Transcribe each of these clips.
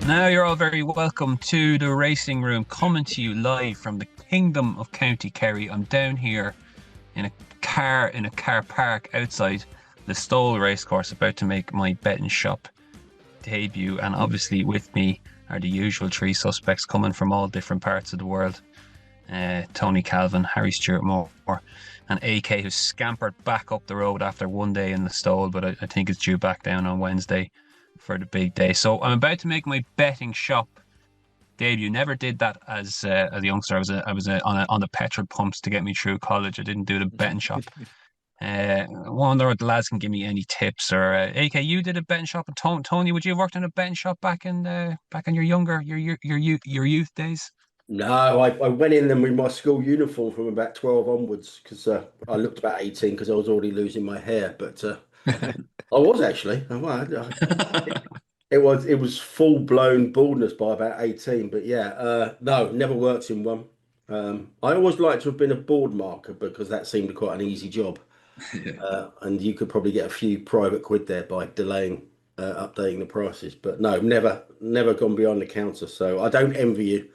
Now you're all very welcome to the racing room, coming to you live from the Kingdom of County Kerry. I'm down here in a car park outside Listowel racecourse, about to make my betting shop debut. And obviously with me are the usual three suspects coming from all different parts of the world. Tony Calvin, Harry Stewart Moore, and AK, who's scampered back up the road after one day in Listowel, but I think it's due back down on Wednesday for the big day. So I'm about to make my betting shop debut. Never did that as a youngster. I was on the petrol pumps to get me through college. I didn't do the betting shop. I wonder if the lads can give me any tips. Or AK, you did a betting shop, and Tony, would you have worked in a betting shop back in your youth days? No, I went in them with my school uniform from about 12 onwards because I looked about 18 because I was already losing my hair. But I was actually. It was full blown baldness by about 18. But yeah, no, never worked in one. I always liked to have been a board marker because that seemed quite an easy job. Yeah. And you could probably get a few private quid there by delaying updating the prices. But no, never gone beyond the counter. So I don't envy you.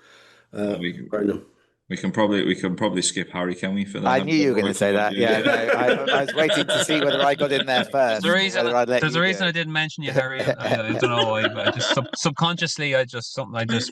we Brendan. we can probably skip Harry, can we, for that? I knew you were going to say that. Yeah, no, I was waiting to see whether I got in there There's first, a or reason. whether I'd let There's you a reason go. I didn't mention you, Harry. I don't know why, but I just subconsciously, I just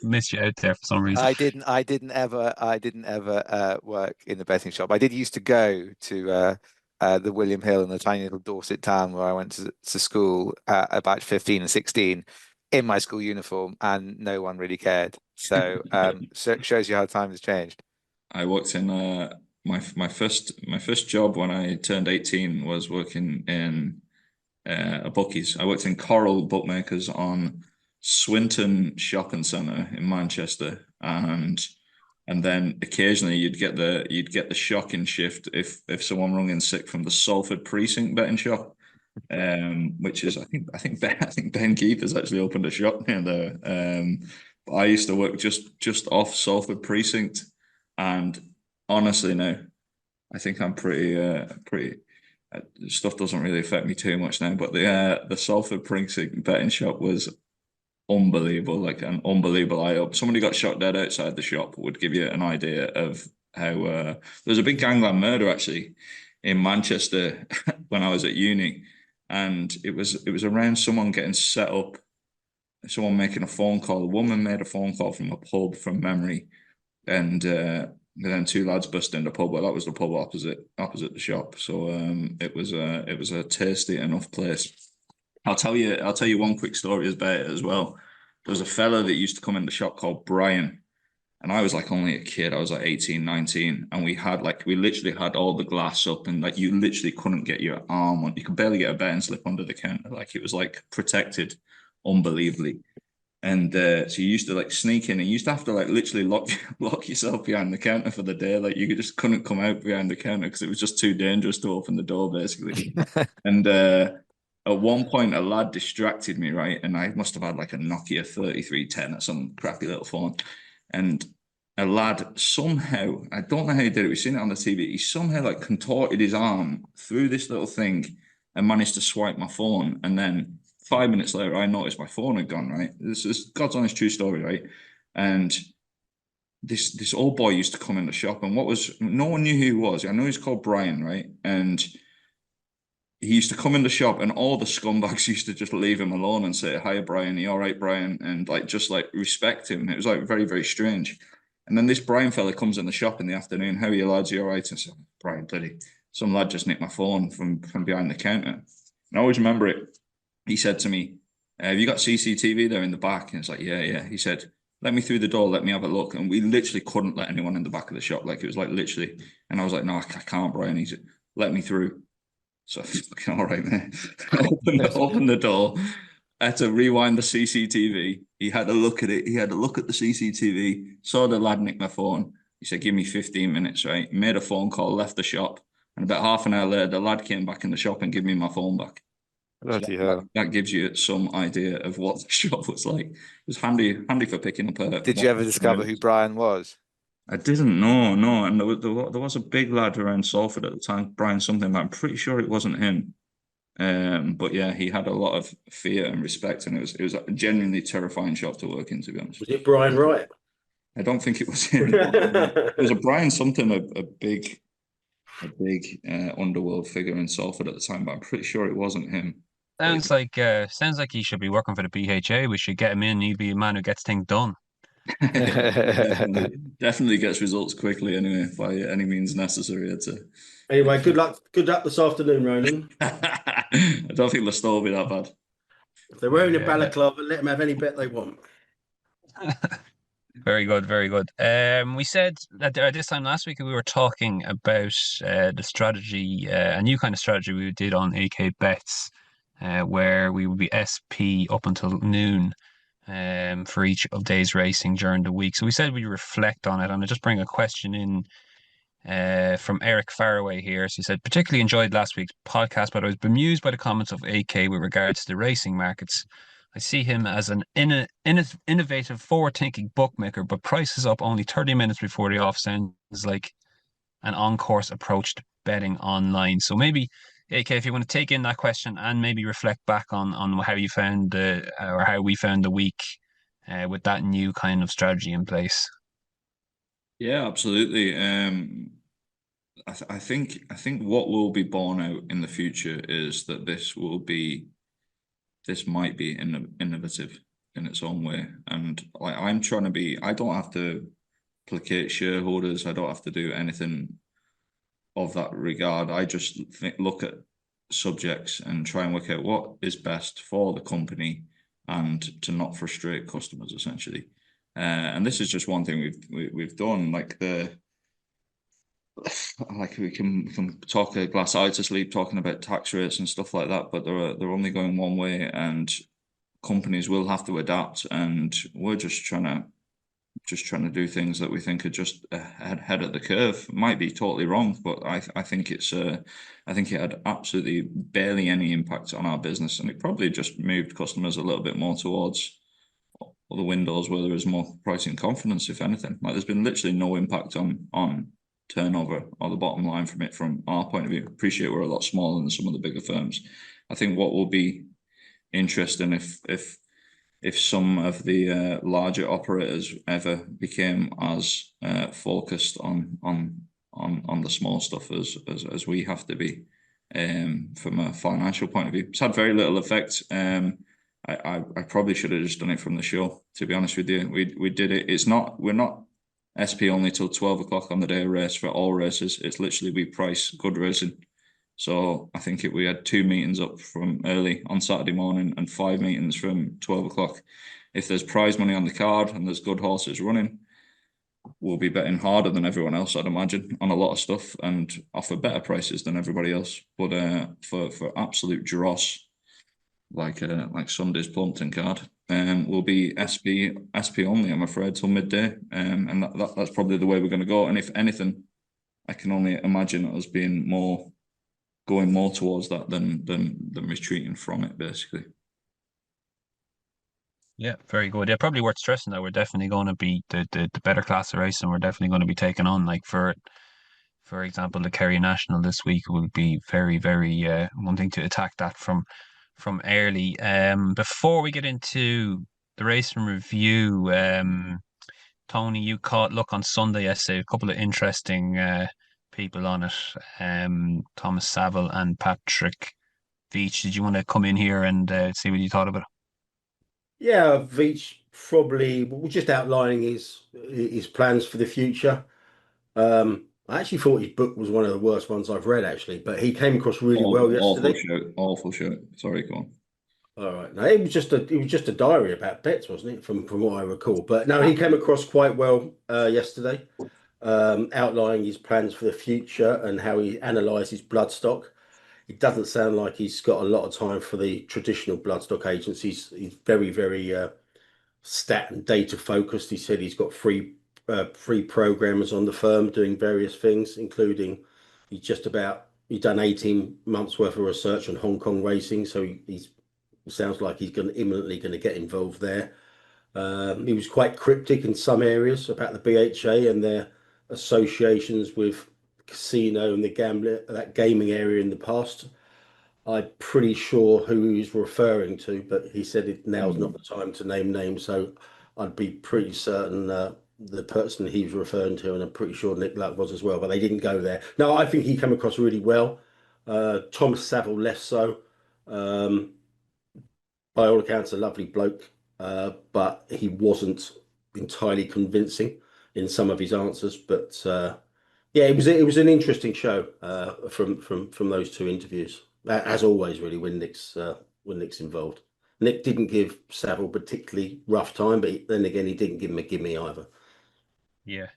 missed you out there for some reason. I didn't ever work in the betting shop. I did used to go to the William Hill in the tiny little Dorset town where I went to school about 15 and 16 in my school uniform, and no one really cared. So it shows you how time has changed. I worked in my first job when I turned 18 was working in a bookies. I worked in Coral Bookmakers on Swinton Shopping Centre in Manchester, and then occasionally you'd get the shocking shift if someone rung in sick from the Salford precinct betting shop, which is I think Ben Keith has actually opened a shop near there. But I used to work just off Salford precinct, and honestly now I think I'm pretty. Stuff doesn't really affect me too much now, but the Salford precinct betting shop was unbelievable, like an unbelievable eye up. Somebody got shot dead outside the shop would give you an idea of how there was a big gangland murder actually in Manchester when I was at uni, and it was around someone getting set up, someone making a phone call. A woman made a phone call from a pub from memory, and then two lads burst in the pub. Well, that was the pub opposite the shop. So it was a tasty enough place. I'll tell you one quick story about it as well. There was a fella that used to come in the shop called Brian, and I was like only a kid. I was like 18, 19, and we literally had all the glass up, and like you literally couldn't get your arm on. You could barely get a betting slip under the counter. Like it was like protected unbelievably. And so you used to like sneak in, and you used to have to like literally lock yourself behind the counter for the day. Like you just couldn't come out behind the counter because it was just too dangerous to open the door, basically. And at one point, a lad distracted me, right? And I must have had like a Nokia 3310 or some crappy little phone. And a lad somehow, I don't know how he did it, we've seen it on the TV, he somehow like contorted his arm through this little thing and managed to swipe my phone. And then 5 minutes later, I noticed my phone had gone, right? This is God's honest true story, right? And this old boy used to come in the shop, and no one knew who he was. I know he's called Brian, right? And he used to come in the shop, and all the scumbags used to just leave him alone and say, "Hi, Brian, are you all right, Brian?" And like just like respect him. It was like very, very strange. And then this Brian fella comes in the shop in the afternoon. "How are you lads? Are you all right?" And I said, "Brian, bloody, some lad just nicked my phone from behind the counter." And I always remember it. He said to me, "Have you got CCTV there in the back?" And it's like, yeah, yeah. He said, "Let me through the door, let me have a look." And we literally couldn't let anyone in the back of the shop. Like it was like literally. And I was like, "No, I can't, Brian." He said, "Let me through." So fucking all right, man. Open the door. I had to rewind the CCTV. He had a look at it. He had a look at the CCTV, saw the lad nick my phone. He said, "Give me 15 minutes, right?" Made a phone call, left the shop. And about half an hour later, the lad came back in the shop and gave me my phone back. Bloody hell. That gives you some idea of what the shop was like. It was handy for picking up a. Did you ever discover who Brian was? I didn't know, no, and there was a big lad around Salford at the time, Brian something, but I'm pretty sure it wasn't him. But yeah, he had a lot of fear and respect, and it was a genuinely terrifying shop to work in, to be honest. Was it Brian Wright? I don't think it was him. It was a Brian something, a big underworld figure in Salford at the time, but I'm pretty sure it wasn't him. Sounds like he should be working for the BHA. We should get him in. He'd be a man who gets things done. Definitely gets results quickly anyway, by any means necessary. Anyway, good luck this afternoon, Ronan. I don't think Listowel will be that bad. If they're wearing a balaclava, let them have any bet they want. Very good, very good. We said that this time last week we were talking about the strategy, a new kind of strategy we did on AK Bets, where we would be SP up until noon for each of days racing during the week. So we said we'd reflect on it, and I just bring a question in from Eric Faraway here. So he said, particularly enjoyed last week's podcast, but I was bemused by the comments of AK with regards to the racing markets. I see him as an innovative, forward-thinking bookmaker, but prices up only 30 minutes before the off sounds like an on-course approach to betting online. So maybe, AK, if you want to take in that question and maybe reflect back on how you found or how we found the week with that new kind of strategy in place. Yeah, absolutely. I think what will be borne out in the future is that this might be innovative in its own way. And like I don't have to placate shareholders. I don't have to do anything of that regard. I just look at subjects and try and work out what is best for the company and to not frustrate customers, essentially. And this is just one thing we've done. We can talk a glass eye to sleep talking about tax rates and stuff like that, but they're only going one way, and companies will have to adapt. And we're just trying to do things that we think are just ahead of the curve. Might be totally wrong, but I think it had absolutely barely any impact on our business, and it probably just moved customers a little bit more towards the windows where there is more pricing confidence, if anything. Like there's been literally no impact on turnover or the bottom line from it from our point of view. Appreciate we're a lot smaller than some of the bigger firms. I think what will be interesting if some of the larger operators ever became as focused on the small stuff as we have to be from a financial point of view. It's had very little effect. I probably should have just done it from the show, to be honest with you. We did it. We're not SP only till 12 o'clock on the day of race for all races. It's literally we price good racing. So I think we had 2 meetings up from early on Saturday morning and 5 meetings from 12 o'clock. If there's prize money on the card and there's good horses running, we'll be betting harder than everyone else, I'd imagine, on a lot of stuff and offer better prices than everybody else. But for absolute dross, like Sunday's Plumpton card, will be SP only, I'm afraid, till midday. And that's probably the way we're going to go. And if anything, I can only imagine us being going more towards that than retreating from it, basically. Yeah, very good. Yeah, probably worth stressing that we're definitely going to be the better class of race, and we're definitely going to be taking on, like, for example, the Kerry National this week will be very, very wanting to attack that from early. Before we get into the race and review, Tony, you caught look on Sunday yesterday, a couple of interesting people on it. Thomas Savill and Patrick Veitch. Did you want to come in here and see what you thought of it? Yeah, Veitch probably was just outlining his plans for the future. I actually thought his book was one of the worst ones I've read, actually, but he came across really well yesterday. Awful show. Sorry, go on. All right. No, it was just a diary about bets, wasn't it? From what I recall. But no, he came across quite well yesterday, outlining his plans for the future and how he analyses bloodstock. It doesn't sound like he's got a lot of time for the traditional bloodstock agencies. He's very, very stat and data focused. He said he's got three programmers on the firm doing various things, including he's done 18 months worth of research on Hong Kong racing. So it sounds like he's imminently going to get involved there. He was quite cryptic in some areas about the BHA and their associations with casino and that gaming area in the past. I'm pretty sure who he's referring to, but he said now's not the time to name names. So I'd be pretty certain the person he was referring to, and I'm pretty sure Nick Luck was as well, but they didn't go there. No, I think he came across really well. Thomas Savill less so. Um, by all accounts, a lovely bloke, but he wasn't entirely convincing in some of his answers. But yeah, it was an interesting show from those two interviews, as always. Really, when Nick's involved, Nick didn't give Savile particularly rough time, but then again, he didn't give him a gimme either. Yeah,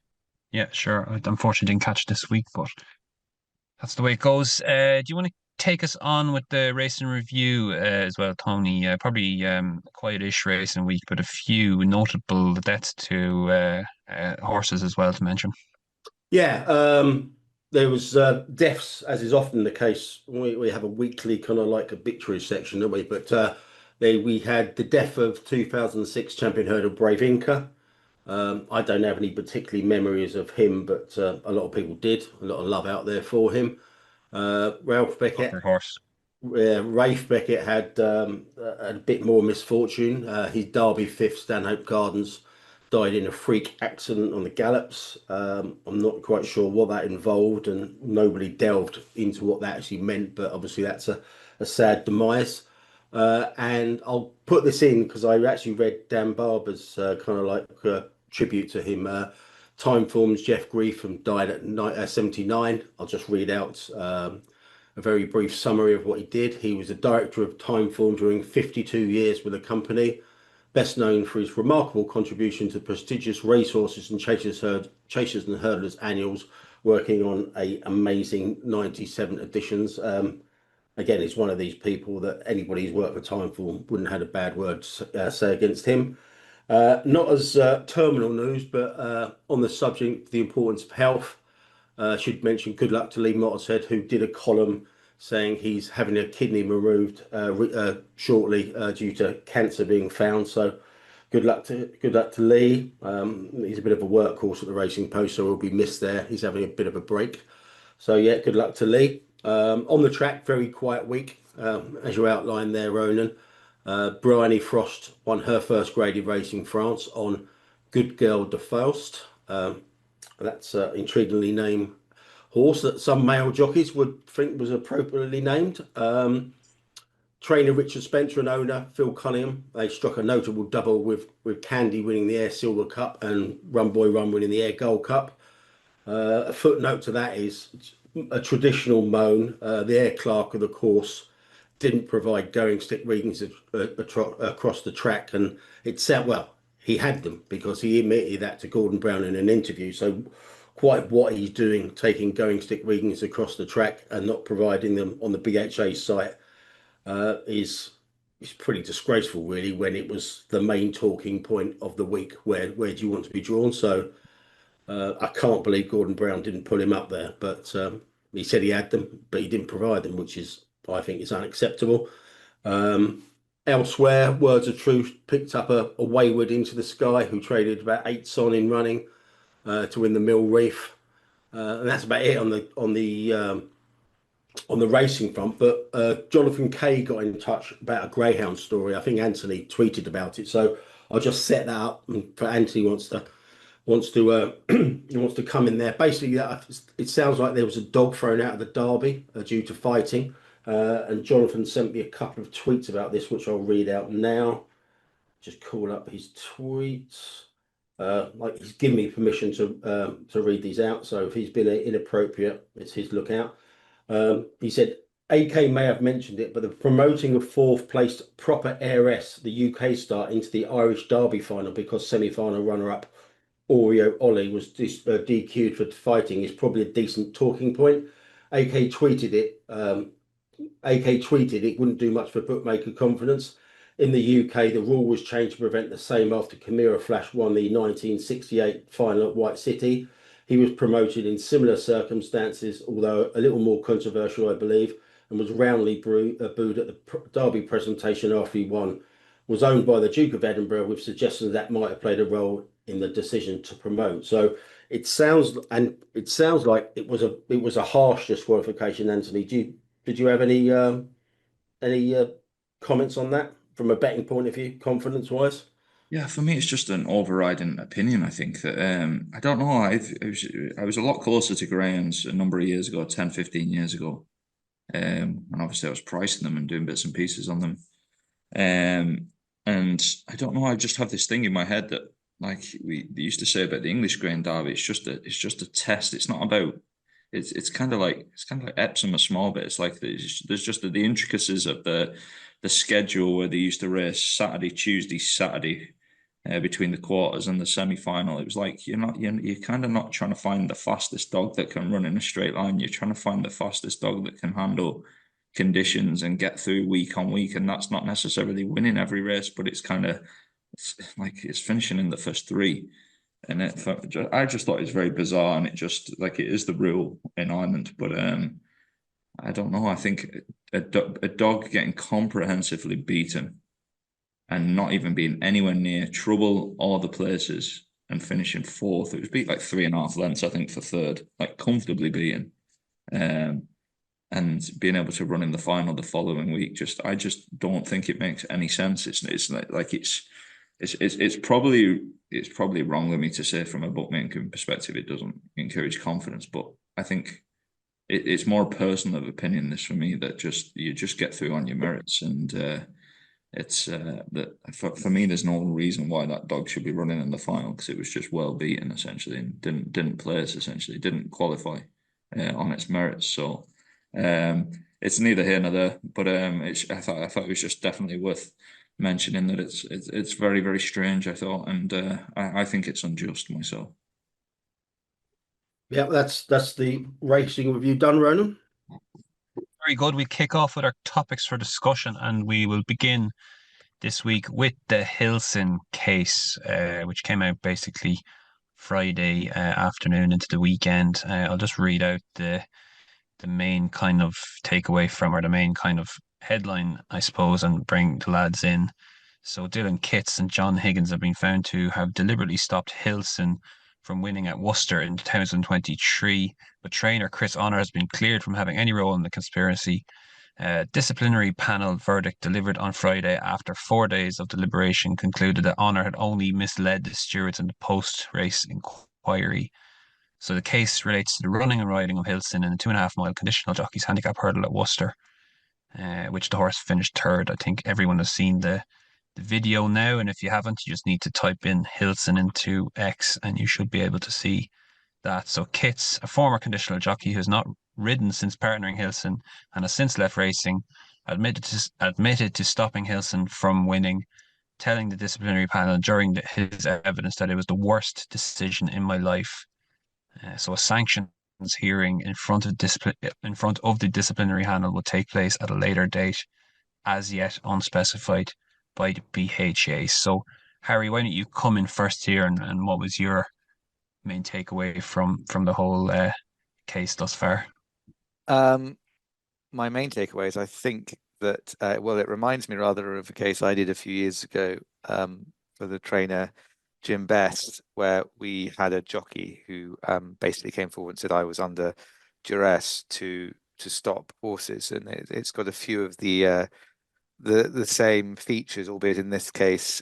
yeah, sure. I unfortunately didn't catch this week, but that's the way it goes. Do you want to take us on with the racing review as well, Tony? Probably a quiet-ish racing week, but a few notable deaths to horses as well to mention. Yeah, there was deaths, as is often the case. We have a weekly kind of like obituary section, don't we? But we had the death of 2006 champion hurdle Brave Inca. I don't have any particularly memories of him, but a lot of people did. A lot of love out there for him. Ralph Beckett, Upper horse. Rafe Beckett had a bit more misfortune. His Derby fifth, Stanhope Gardens, died in a freak accident on the gallops. I'm not quite sure what that involved, and nobody delved into what that actually meant. But obviously, that's a sad demise. And I'll put this in because I actually read Dan Barber's kind of like tribute to him. Timeform's Jeff Griefin died at 79. I'll just read out a very brief summary of what he did. He was a director of Timeform during 52 years with the company, best known for his remarkable contribution to prestigious racehorses and chasers and hurdlers annuals, working on a amazing 97 editions. Again, he's one of these people that anybody who's worked for Timeform wouldn't have had a bad word to say against him. Not as terminal news, but on the subject, the importance of health. Should mention good luck to Lee Mottershead, who did a column saying he's having a kidney removed shortly due to cancer being found. So good luck to Lee. He's a bit of a workhorse at the Racing Post, so he'll be missed there. He's having a bit of a break. So yeah, good luck to Lee. On the track, very quiet week, as you outlined there, Ronan. Bryony Frost won her first graded race in France on Good Girl de Faust. That's an intriguingly named horse that some male jockeys would think was appropriately named. Trainer Richard Spencer and owner Phil Cunningham, they struck a notable double with Candy winning the Air Silver Cup and Run Boy Run winning the Air Gold Cup. A footnote to that is a traditional moan. The Air Clerk of the course didn't provide going stick readings across the track, and it said, well, he had them because he admitted that to Gordon Brown in an interview. So quite what he's doing, taking going stick readings across the track and not providing them on the BHA site is pretty disgraceful, really, when it was the main talking point of the week. Where do you want to be drawn? So I can't believe Gordon Brown didn't pull him up there, but he said he had them, but he didn't provide them, which is, I think, is unacceptable. Elsewhere, Words of Truth picked up a wayward Into the Sky, who traded about 8 on in running to win the Mill Reef, and that's about it on the racing front. But Jonathan Kay got in touch about a Greyhound story. I think Anthony tweeted about it, so I'll just set that up. For Anthony wants to he wants to come in there. Basically, it sounds like there was a dog thrown out of the Derby due to fighting. And Jonathan sent me a couple of tweets about this, which I'll read out now. Just call up his tweets. Like he's given me permission to read these out. So if he's been inappropriate, it's his lookout. He said, AK may have mentioned it, but the promoting of fourth placed Proper Heiress, the UK star, into the Irish Derby final because semi-final runner-up Oreo Ollie was DQ'd for fighting is probably a decent talking point. AK tweeted it. AK tweeted it wouldn't do much for bookmaker confidence. In the UK, the rule was changed to prevent the same after Camira Flash won the 1968 final at White City. He was promoted in similar circumstances, although a little more controversial, I believe, and was roundly booed at the Derby presentation after he won. Was owned by the Duke of Edinburgh, with suggestions that might have played a role in the decision to promote. So it sounds like it was a harsh disqualification. Anthony, did you have any Any comments on that from a betting point of view, confidence wise? Yeah, for me, it's just an overriding opinion. I think that I don't know. I was a lot closer to Greyhounds a number of years ago, 10, 15 years ago. And obviously I was pricing them and doing bits and pieces on them. And I don't know, I just have this thing in my head that, like we used to say about the English grain derby, it's just a test. It's not about it's kind of like Epsom a small bit. It's like there's just the intricacies of the schedule where they used to race Saturday, Tuesday, Saturday between the quarters and the semi-final. It was like you're kind of not trying to find the fastest dog that can run in a straight line. You're trying to find the fastest dog that can handle conditions and get through week on week. And that's not necessarily winning every race, but it's like it's finishing in the first three. And I just thought it's very bizarre, and it just like it is the rule in Ireland. But I don't know. I think a dog getting comprehensively beaten and not even being anywhere near trouble or the places and finishing fourth. It was beat like 3.5 lengths, I think, for third, like comfortably beaten. And being able to run in the final the following week, I just don't think it makes any sense. It's probably wrong of me to say from a bookmaking perspective it doesn't encourage confidence, but I think it's more personal of opinion this for me that you just get through on your merits, and it's that for me there's no reason why that dog should be running in the final, because it was just well beaten essentially and didn't place, essentially didn't qualify on its merits. So it's neither here nor there, but I thought it was just definitely worth mentioning that it's very, very strange, I thought, and I think it's unjust myself. Yeah, that's the racing review done, Ronan. Very good. We kick off with our topics for discussion, and we will begin this week with the Hilson case, which came out basically Friday afternoon into the weekend. I'll just read out the main kind of takeaway from, or the main kind of headline, I suppose, and bring the lads in. So Dylan Kitts and John Higgins have been found to have deliberately stopped Hilson from winning at Worcester in 2023, but trainer Chris Honor has been cleared from having any role in the conspiracy. Disciplinary panel verdict delivered on Friday after 4 days of deliberation concluded that Honor had only misled the stewards in the post-race inquiry. So the case relates to the running and riding of Hilson in a 2.5 mile conditional jockey's handicap hurdle at Worcester, which the horse finished third. I think everyone has seen the video now, and if you haven't, you just need to type in Hilson into X and you should be able to see that. So Kitts, a former conditional jockey who has not ridden since partnering Hilson and has since left racing, admitted to stopping Hilson from winning, telling the disciplinary panel during his evidence that it was the worst decision in my life. So a sanctions hearing in front of the disciplinary panel will take place at a later date, as yet unspecified by the BHA. So, Harry, why don't you come in first here, and what was your main takeaway from the whole case thus far? My main takeaway is I think that it reminds me rather of a case I did a few years ago for the trainer Jim Best, where we had a jockey who basically came forward and said I was under duress to stop horses, and it's got a few of the same features, albeit in this case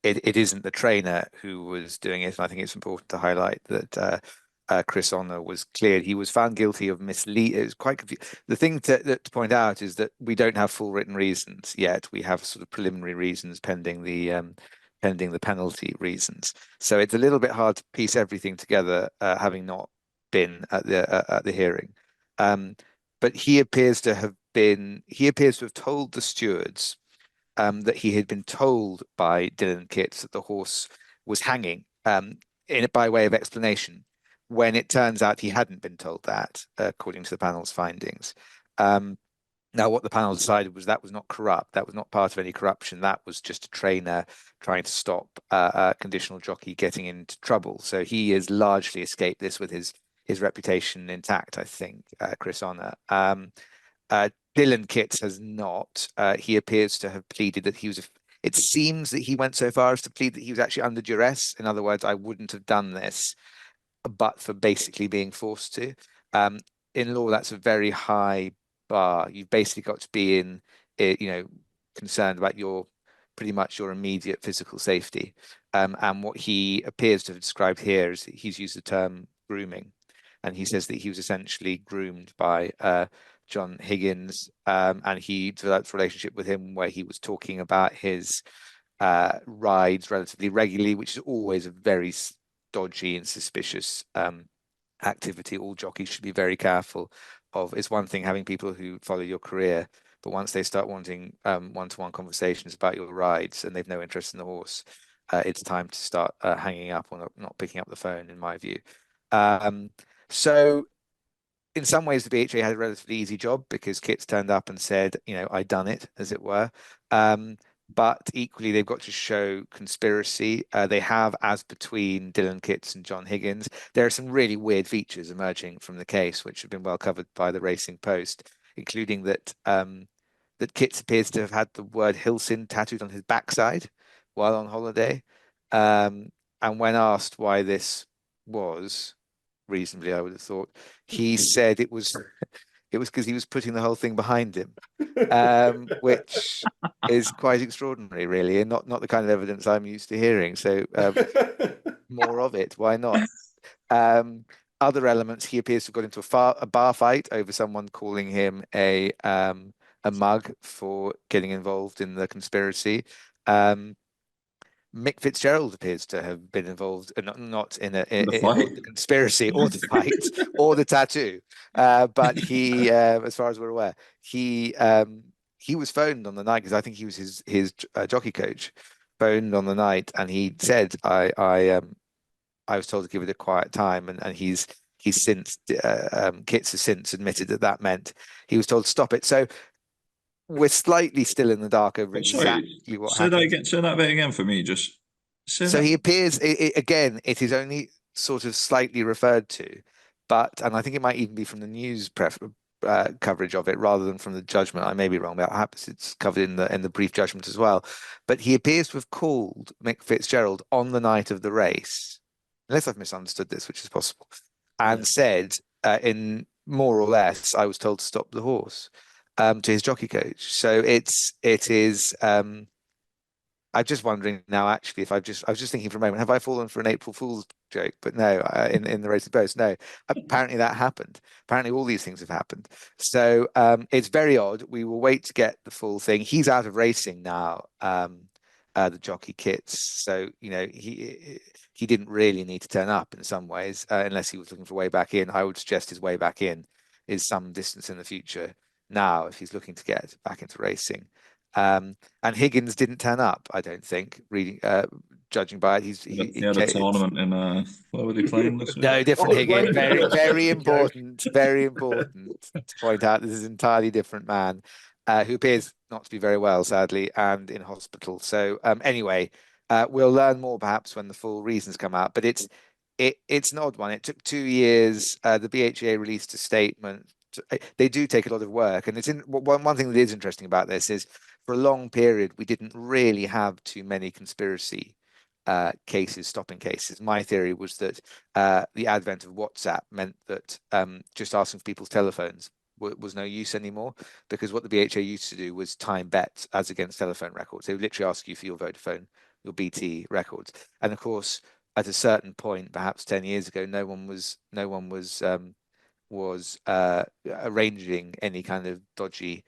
it isn't the trainer who was doing it. And I think it's important to highlight that Chris Honor was cleared. He was found guilty of mislead. It was quite confusing. The thing to point out is that we don't have full written reasons yet. We have sort of preliminary reasons pending the penalty reasons. So it's a little bit hard to piece everything together, having not been at the hearing. But he appears to have told the stewards that he had been told by Dylan Kitts that the horse was hanging by way of explanation, when it turns out he hadn't been told that, according to the panel's findings. Now, what the panel decided was that was not corrupt. That was not part of any corruption. That was just a trainer trying to stop a conditional jockey getting into trouble. So he has largely escaped this with his reputation intact, I think, Chris Honor. Dylan Kitts has not. He appears to have pleaded that he was. It seems that he went so far as to plead that he was actually under duress. In other words, I wouldn't have done this, but for basically being forced to. In law, that's a very high bar, you've basically got to be in it, concerned about pretty much your immediate physical safety. And what he appears to have described here is that he's used the term grooming, and he says that he was essentially groomed by John Higgins, and he developed a relationship with him where he was talking about his rides relatively regularly, which is always a very dodgy and suspicious activity. All jockeys should be very careful of. It's one thing having people who follow your career, but once they start wanting one-to-one conversations about your rides and they've no interest in the horse, it's time to start hanging up or not picking up the phone, in my view. So in some ways, the BHA had a relatively easy job because Kitts turned up and said, I'd done it, as it were. But equally, they've got to show conspiracy. They have, as between Dylan Kitts and John Higgins. There are some really weird features emerging from the case, which have been well covered by the Racing Post, including that that Kitts appears to have had the word Hilson tattooed on his backside while on holiday. And when asked why this was, reasonably, I would have thought, he said it was because he was putting the whole thing behind him, which is quite extraordinary, really, and not the kind of evidence I'm used to hearing. So more of it, why not? Other elements, he appears to have got into a bar fight over someone calling him a mug for getting involved in the conspiracy. Mick Fitzgerald appears to have been involved, not in the conspiracy or the fight or the tattoo, but he, as far as we're aware, he was phoned on the night, because I think he was his jockey coach, phoned on the night, and he said, I was told to give it a quiet time, and he's since Kitts has since admitted that meant he was told to stop it. So we're slightly still in the dark over exactly what happened. Say that bit again for me. Just so he appears again. It is only sort of slightly referred to, and I think it might even be from the news coverage of it rather than from the judgment. I may be wrong, but perhaps it's covered in the brief judgment as well. But he appears to have called Mick Fitzgerald on the night of the race, unless I've misunderstood this, which is possible, and said in more or less, I was told to stop the horse. To his jockey coach. So it is. I'm just wondering now, actually, if I was just thinking for a moment, have I fallen for an April Fool's joke? But no, in the Racing Post, no. Apparently that happened. Apparently all these things have happened. So it's very odd. We will wait to get the full thing. He's out of racing now, the jockey Kitts. So he didn't really need to turn up in some ways, unless he was looking for a way back in. I would suggest his way back in is some distance in the future now, if he's looking to get back into racing. And Higgins didn't turn up, I don't think, judging by it. He had a tournament in where were they playing this week? No, different Higgins. Very important to point out this is an entirely different man who appears not to be very well, sadly, and in hospital. So anyway, we'll learn more perhaps when the full reasons come out, but it's an odd one. It took 2 years. The BHA released a statement. They do take a lot of work, and one thing that is interesting about this is for a long period we didn't really have too many conspiracy stopping cases. My theory was that the advent of WhatsApp meant that just asking for people's telephones was no use anymore, because what the BHA used to do was time bets as against telephone records. They would literally ask you for your Vodafone, your BT records, and of course at a certain point, perhaps 10 years ago, no one was arranging any kind of dodgy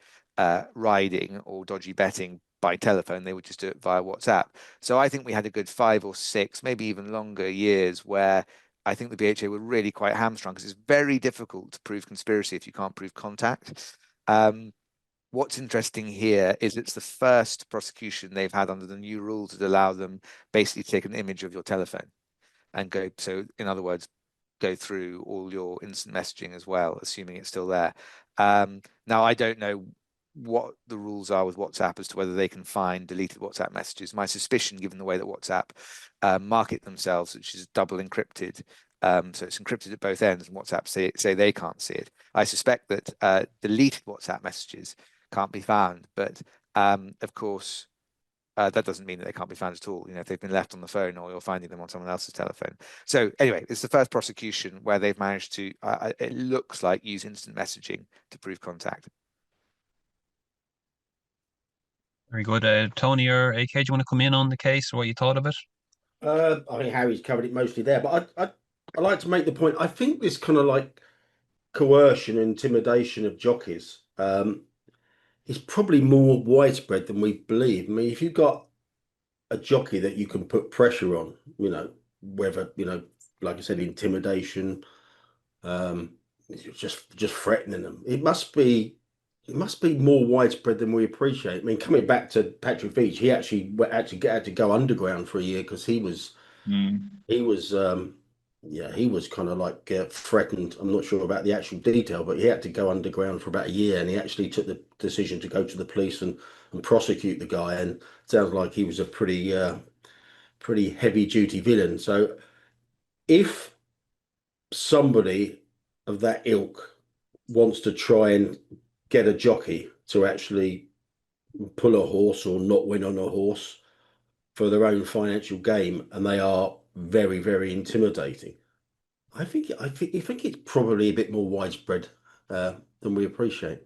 riding or dodgy betting by telephone. They would just do it via WhatsApp. So I think we had a good 5 or 6, maybe even longer years where I think the BHA were really quite hamstrung, because it's very difficult to prove conspiracy if you can't prove contact. What's interesting here is it's the first prosecution they've had under the new rules that allow them basically to take an image of your telephone and go. So in other words, go through all your instant messaging as well, assuming it's still there. Now, I don't know what the rules are with WhatsApp as to whether they can find deleted WhatsApp messages. My suspicion, given the way that WhatsApp market themselves, which is double encrypted, so it's encrypted at both ends, and WhatsApp say they can't see it. I suspect that deleted WhatsApp messages can't be found, but of course, that doesn't mean that they can't be found at all. If they've been left on the phone, or you're finding them on someone else's telephone. So anyway, it's the first prosecution where they've managed to, it looks like, use instant messaging to prove contact. Very good. Tony or AK, do you want to come in on the case or what you thought of it? I think Harry's covered it mostly there, but I like to make the point. I think this kind of like coercion and intimidation of jockeys is probably more widespread than we believe. I mean, if you've got a jockey that you can put pressure on, whether, like I said, intimidation, um, just threatening them, it must be more widespread than we appreciate. I mean, coming back to Patrick Veitch, he actually had to go underground for a year because he was yeah, he was kind of like threatened. I'm not sure about the actual detail, but he had to go underground for about a year, and he actually took the decision to go to the police and prosecute the guy. And it sounds like he was a pretty heavy duty villain. So if somebody of that ilk wants to try and get a jockey to actually pull a horse or not win on a horse for their own financial game, and they are very, very intimidating, I think it's probably a bit more widespread than we appreciate.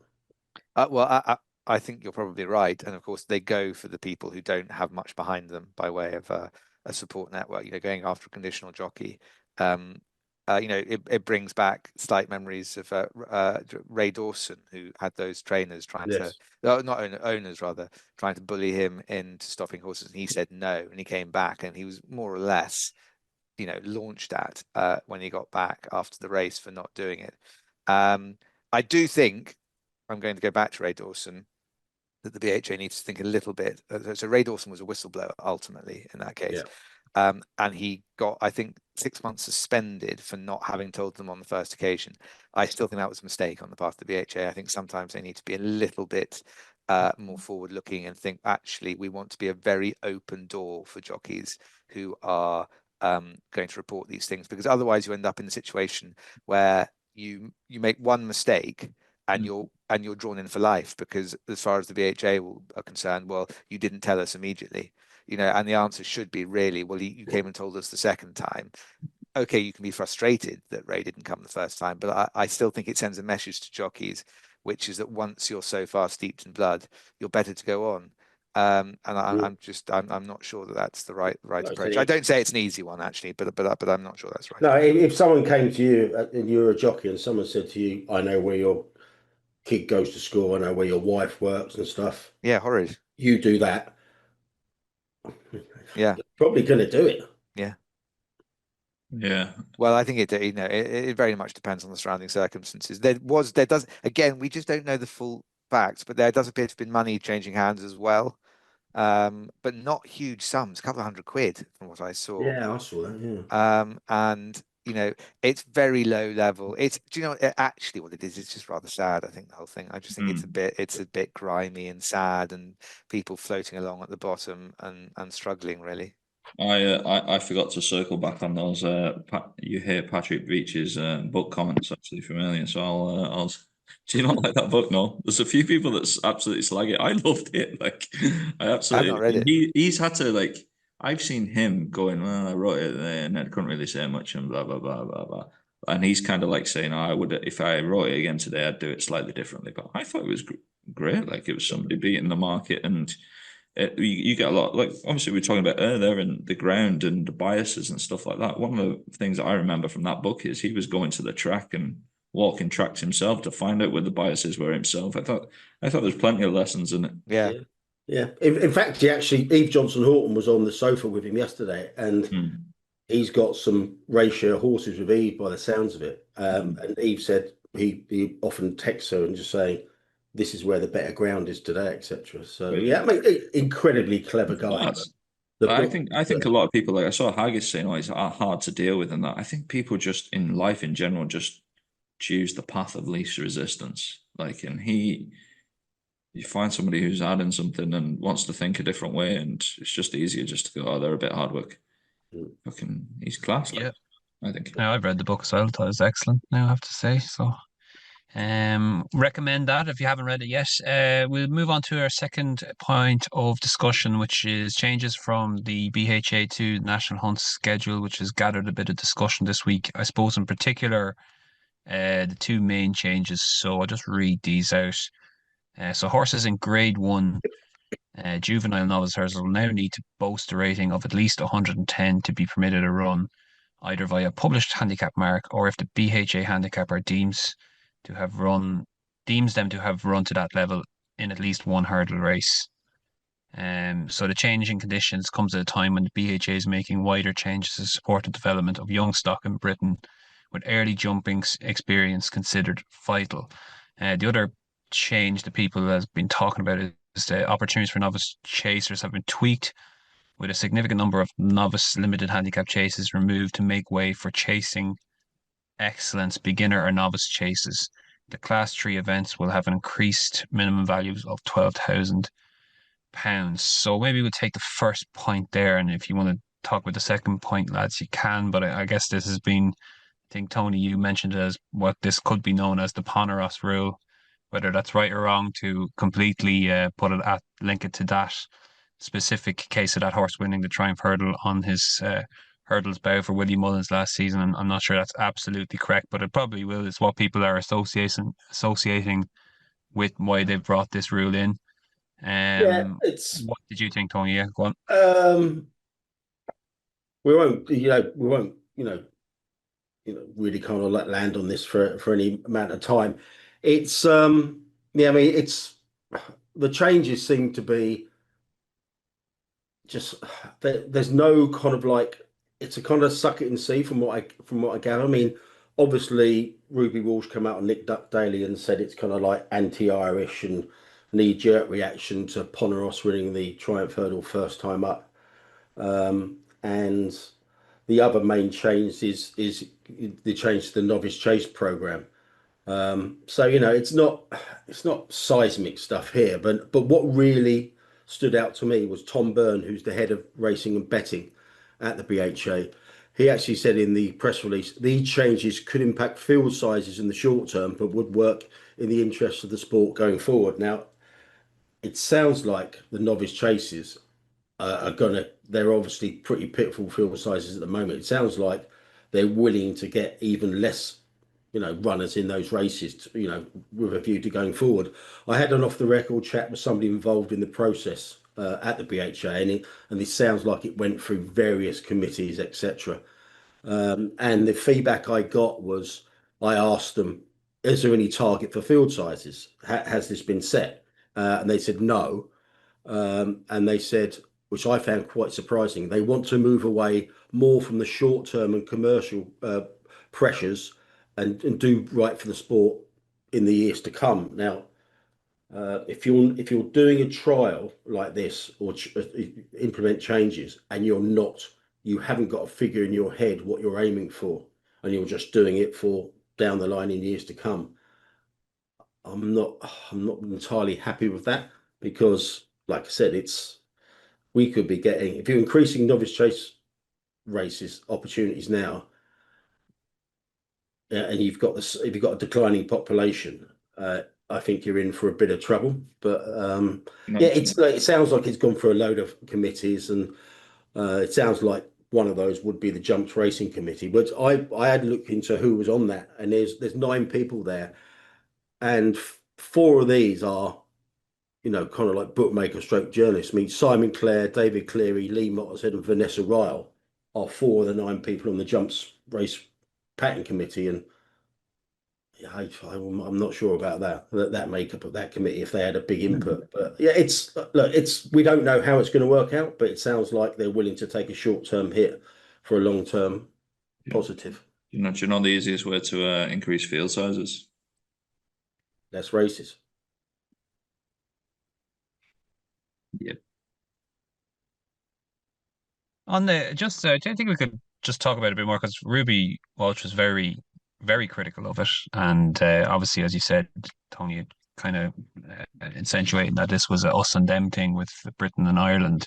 Well, I think you're probably right, and of course they go for the people who don't have much behind them by way of a support network. Going after a conditional jockey. It brings back slight memories of Ray Dawson, who had those trainers trying to, Yes. not owners rather, trying to bully him into stopping horses, and he said no, and he came back, and he was more or less, launched at when he got back after the race for not doing it. I do think I'm going to go back to Ray Dawson, that the BHA needs to think a little bit. So Ray Dawson was a whistleblower ultimately in that case. Yeah. And he got, I think, 6 months suspended for not having told them on the first occasion. I still think that was a mistake on the part of the BHA. I think sometimes they need to be a little bit more forward looking and think, actually, we want to be a very open door for jockeys who are going to report these things, because otherwise you end up in a situation where you make one mistake and you're drawn in for life, because as far as the BHA are concerned, well, you didn't tell us immediately, and the answer should be really, well, you came and told us the second time. Okay, you can be frustrated that Ray didn't come the first time, but I still think it sends a message to jockeys, which is that once you're so far steeped in blood, you're better to go on. And I'm not sure that that's the right No, approach. I don't say it's an easy one actually, but I'm not sure that's right. No, if someone came to you and you were a jockey and someone said to you, "I know where your kid goes to school, I know where your wife works and stuff," Yeah, horrid. you do that, Yeah, you're probably going to do it. yeah. Yeah. Well, I think it very much depends on the surrounding circumstances. There does, again, we just don't know the full facts, but there does appear to have been money changing hands as well, but not huge sums, a couple of £100 from what I saw. Yeah, I saw that. Yeah. And it's very low level. Do you know actually what it is? It's just rather sad. I think the whole thing. I just think it's a bit grimy and sad, and people floating along at the bottom and struggling really. I forgot to circle back on those. You hear Patrick Veitch's book comments actually familiar, so I'll. Do you not like that book? No, there's a few people that's absolutely slag it. I loved it. Like, I I've not read it. He's had to like. I've seen him going. Well, I wrote it and I couldn't really say much and blah blah blah blah blah. And he's kind of like saying, "Oh, I would if I wrote it again today, I'd do it slightly differently." But I thought it was great. Like it was somebody beating the market and. You get a lot, like obviously we're talking about there and the ground and the biases and stuff like that. One of the things that I remember from that book is he was going to the track and walking tracks himself to find out where the biases were himself. I thought there's plenty of lessons in it. Yeah. Yeah. In fact, Eve Johnson Horton was on the sofa with him yesterday, and he's got some ratio horses with Eve by the sounds of it. And Eve said he often texts her and just saying, "This is where the better ground is today," etc. So yeah, I mean, incredibly clever guy. I think a lot of people, like I saw Haggis saying, "Oh, he's hard to deal with," and that. I think people just in life in general just choose the path of least resistance. Like, and you find somebody who's adding something and wants to think a different way, and it's just easier just to go, "Oh, they're a bit hard work." Fucking, he's class. Like, Yeah, I think. now I've read the book as well. I thought it was excellent. Now I have to say so. Recommend that if you haven't read it yet. We'll move on to our second point of discussion, which is changes from the BHA to the National Hunt schedule, which has gathered a bit of discussion this week. I suppose in particular, the two main changes. So I'll just read these out. So horses in Grade 1 Juvenile novice hurdlers will now need to boast a rating of at least 110 to be permitted a run, either via published handicap mark or if the BHA handicapper deems them to have run to that level in at least one hurdle race. So the change in conditions comes at a time when the BHA is making wider changes to support the development of young stock in Britain, with early jumping experience considered vital. The other change that people have been talking about is the opportunities for novice chasers have been tweaked, with a significant number of novice limited handicap chases removed to make way for chasing excellence beginner or novice chases. The Class 3 events will have an increased minimum values of £12,000. So maybe we'll take the first point there, and if you want to talk about the second point, lads, you can. But I guess this has been, I think, Tony, you mentioned it as what this could be known as the Poneros rule. Whether that's right or wrong, to completely link it to that specific case of that horse winning the Triumph Hurdle on his hurdles bow for Willie Mullins last season. I'm not sure that's absolutely correct, but it probably will. It's what people are associating with why they've brought this rule in. What did you think, Tony? Yeah, go on. We won't really kind of land on this for any amount of time. It's it's the changes seem to be just there's no kind of like, it's a kind of suck it and see from what I gather. I mean, obviously Ruby Walsh came out on Nick Duck Daily and said it's kind of like anti-Irish and knee-jerk reaction to Poneros winning the Triumph Hurdle first time up. And the other main change is the change to the novice chase program. So it's not seismic stuff here, but what really stood out to me was Tom Byrne, who's the head of racing and betting at the BHA. He actually said in the press release, these changes could impact field sizes in the short term, but would work in the interest of the sport going forward. Now, it sounds like the novice chases they're obviously pretty pitiful field sizes at the moment. It sounds like they're willing to get even less runners in those races, with a view to going forward. I had an off the record chat with somebody involved in the process at the BHA, and it sounds like it went through various committees, etc. And the feedback I got was, I asked them, is there any target for field sizes? Has this been set? And they said no. And they said, which I found quite surprising, they want to move away more from the short term and commercial pressures and do right for the sport in the years to come. Now, if you're doing a trial like this or implement changes, and you haven't got a figure in your head what you're aiming for, and you're just doing it for down the line in years to come, I'm not entirely happy with that, because, like I said, we could be getting, if you're increasing novice chase races opportunities now, and if you've got a declining population, I think you're in for a bit of trouble. But it sounds like it's gone for a load of committees, and it sounds like one of those would be the Jumps Racing Committee. But I had looked into who was on that, and there's 9 people there, and 4 of these are kind of like bookmaker stroke journalists. I mean, Simon Clare, David Cleary, Lee Mottershead and Vanessa Ryle are 4 of the 9 people on the Jumps Race Pattern Committee, and I'm not sure about that makeup of that committee, if they had a big input. But yeah, we don't know how it's going to work out, but it sounds like they're willing to take a short-term hit for a long-term positive. Do you know the easiest way to increase field sizes? Less races. Yep. I think we could just talk about it a bit more, because Ruby Walsh was very, very critical of it, and obviously, as you said, Tony, kind of insinuating that this was a us and them thing with Britain and Ireland.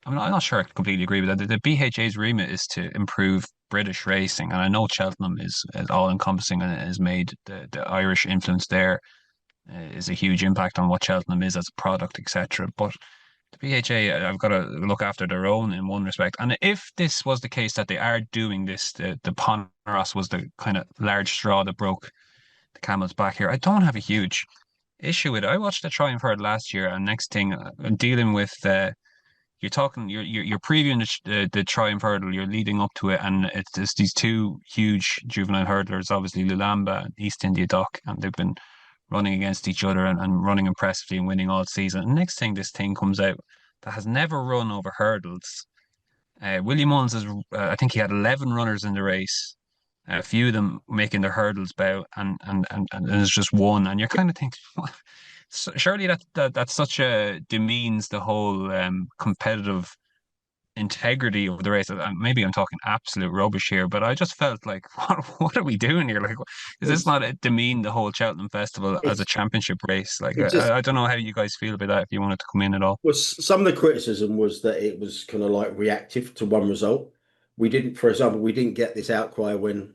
I'm not sure I completely agree with that. The BHA's remit is to improve British racing, and I know Cheltenham is all encompassing and has made the Irish influence there is a huge impact on what Cheltenham is as a product, etc. But the BHA, I've got to look after their own in one respect. And if this was the case that they are doing this, the Poneros was the kind of large straw that broke the camel's back here. I don't have a huge issue with it. I watched the Triumph Herd last year, and next thing I'm dealing with you're talking, you're previewing the Triumph hurdle, you're leading up to it, and it's just these two huge juvenile hurdlers, obviously Lulamba and East India Dock, and they've been running against each other and running impressively and winning all season. And next thing, this thing comes out that has never run over hurdles. Willie Mullins is, I think he had 11 runners in the race, a few of them making their hurdles bout, and there's just one, and you're kind of thinking, surely that's such a demeans the whole competitive integrity of the race. Maybe I'm talking absolute rubbish here, but I just felt like, what are we doing here? Like, is this It's not demean the whole Cheltenham Festival as a it's championship race? Like, it's just I don't know how you guys feel about that. If you wanted to come in at all. was some of the criticism was that it was kind of like reactive to one result. We didn't, for example, we didn't get this outcry when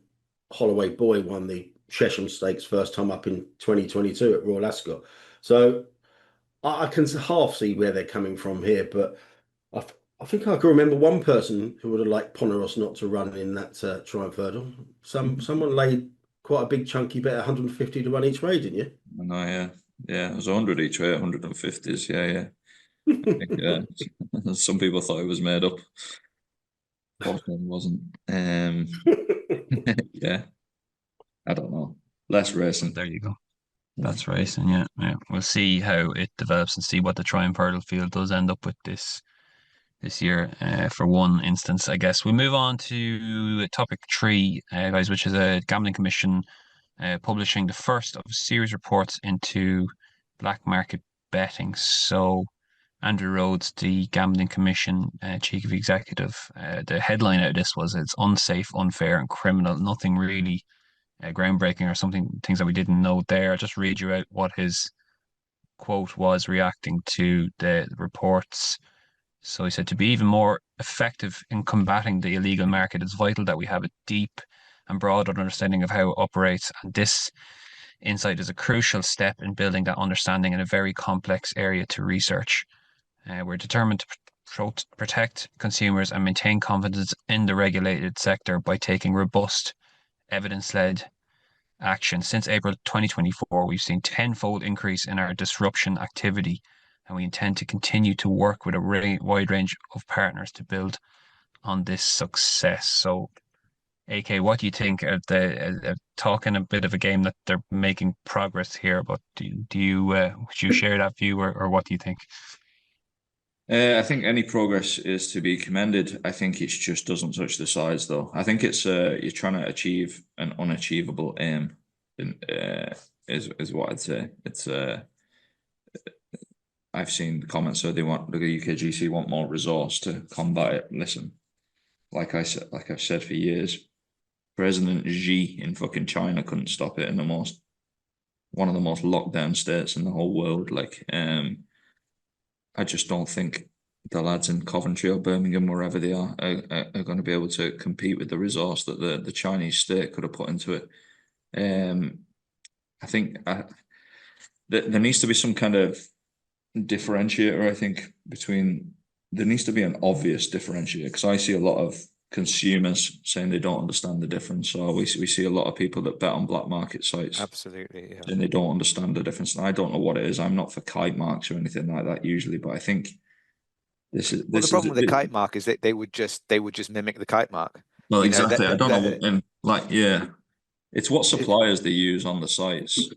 Holloway Boy won the Chesham Stakes first time up in 2022 at Royal Ascot. So I can half see where they're coming from here, but I, I think I can remember one person who would have liked Poneros not to run in that Triumph hurdle. Someone laid quite a big chunky bet, 150 to 1 each way, didn't you? I know, yeah. It was 100 each way, 150s. Yeah. I think, yeah. Some people thought it was made up. Fortunately, it wasn't. Yeah. I don't know. Less racing. There you go. That's racing, yeah. We'll see how it develops and see what the Triumph Hurdle field does end up with this year. For one instance, I guess we move on to topic 3, guys, which is a gambling commission publishing the first of a series reports into black market betting. So Andrew Rhodes, the gambling commission chief executive, the headline out of this was it's unsafe, unfair, and criminal. Nothing really groundbreaking or things that we didn't know there. I'll just read you out what his quote was reacting to the reports. So he said, to be even more effective in combating the illegal market, it's vital that we have a deep and broad understanding of how it operates. And this insight is a crucial step in building that understanding in a very complex area to research. We're determined to protect consumers and maintain confidence in the regulated sector by taking robust, evidence-led action. Since April 2024, we've seen tenfold increase in our disruption activity, and we intend to continue to work with a wide range of partners to build on this success. So, AK, what do you think of the talking a bit of a game that they're making progress here? But do you would you share that view, or what do you think? I think any progress is to be commended. I think it just doesn't touch the sides, though. I think it's you're trying to achieve an unachievable aim. Is what I'd say. It's I've seen comments so they want the UKGC want more resource to combat it. Listen, like I've said for years, President Xi in fucking China couldn't stop it in one of the most locked down states in the whole world. Like, I just don't think the lads in Coventry or Birmingham, wherever they are going to be able to compete with the resource that the Chinese state could have put into it. I think there needs to be some kind of differentiator. I think there needs to be an obvious differentiator, because I see a lot of consumers saying they don't understand the difference. So we see a lot of people that bet on black market sites. Absolutely, yeah. And they don't understand the difference. And I don't know what it is. I'm not for kite marks or anything like that usually, but I think the problem with the kite mark is that they would just mimic the kite mark. Well, exactly. I don't know. And it's what suppliers they use on the sites.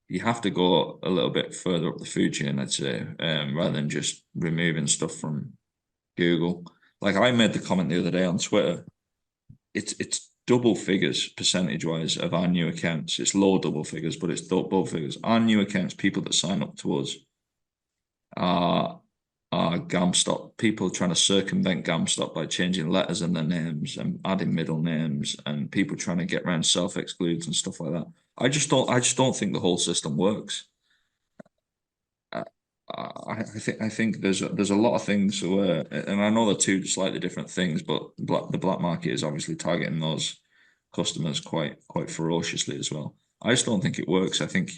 You have to go a little bit further up the food chain, I'd say, rather than just removing stuff from Google. Like I made the comment the other day on Twitter, it's double figures percentage-wise of our new accounts. It's low double figures, but it's double figures. Our new accounts, people that sign up to us are GamStop, people trying to circumvent GamStop by changing letters in their names and adding middle names, and people trying to get around self-excludes and stuff like that. I just don't think the whole system works. I think there's a lot of things where, and I know they're two slightly different things, but the black market is obviously targeting those customers quite ferociously as well. I just don't think it works. I think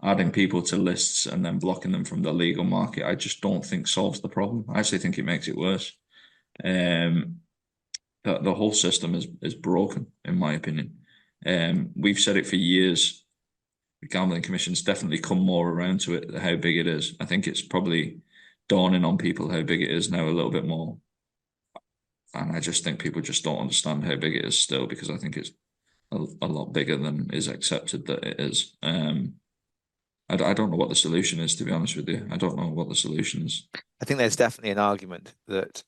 adding people to lists and then blocking them from the legal market, I just don't think solves the problem. I actually think it makes it worse. The whole system is broken, in my opinion. We've said it for years. the Gambling Commission's definitely come more around to it, how big it is. I think it's probably dawning on people how big it is now a little bit more. And I just think people just don't understand how big it is still, because I think it's a lot bigger than is accepted that it is. I don't know what the solution is, to be honest with you. I don't know what the solution is. I think there's definitely an argument that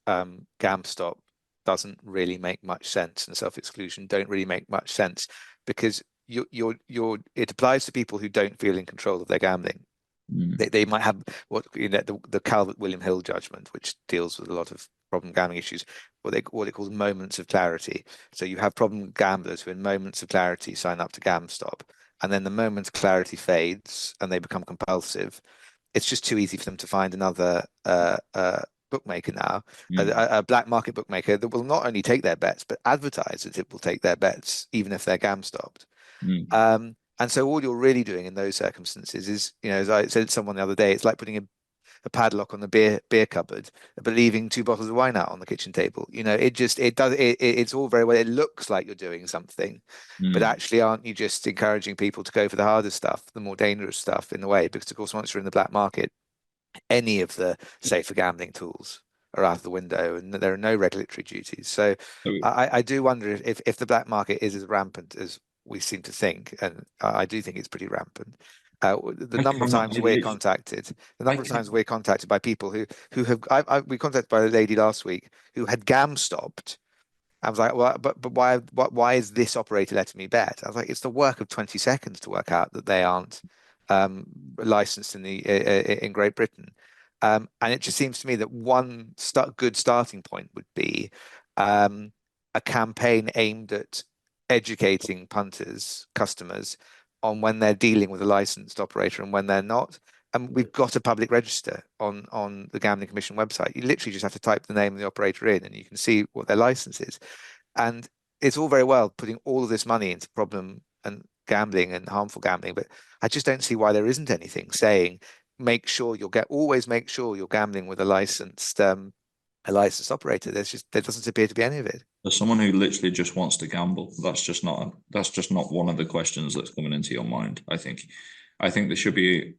GamStop doesn't really make much sense, and self-exclusion don't really make much sense, because it applies to people who don't feel in control of their gambling. They might have the Calvert William Hill judgment, which deals with a lot of problem gambling issues, what it calls moments of clarity. So you have problem gamblers who in moments of clarity sign up to GamStop, and then the moment of clarity fades and they become compulsive. It's just too easy for them to find another bookmaker now, a black market bookmaker that will not only take their bets, but advertise that it will take their bets, even if they're GamStopped. And so all you're really doing in those circumstances is, as I said to someone the other day, it's like putting a padlock on the beer cupboard, but leaving 2 bottles of wine out on the kitchen table. It's all very well. It looks like you're doing something, but actually, aren't you just encouraging people to go for the harder stuff, the more dangerous stuff in a way? Because of course, once you're in the black market, any of the safer gambling tools are out of the window, and there are no regulatory duties. So I do wonder if the black market is as rampant as we seem to think, and I do think it's pretty rampant. The number of times we're contacted by people who have we contacted by a lady last week who had GamStopped. I was like, well, but why is this operator letting me bet? I was like, it's the work of 20 seconds to work out that they aren't licensed in Great Britain. And it just seems to me that one good starting point would be a campaign aimed at educating punters, customers, on when they're dealing with a licensed operator and when they're not. And we've got a public register on the Gambling Commission website. You literally just have to type the name of the operator in and you can see what their license is. And it's all very well putting all of this money into problem and gambling and harmful gambling, but I just don't see why there isn't anything saying always make sure you're gambling with a licensed operator. There doesn't appear to be any of it. As someone who literally just wants to gamble, that's just not one of the questions that's coming into your mind. I think there should be.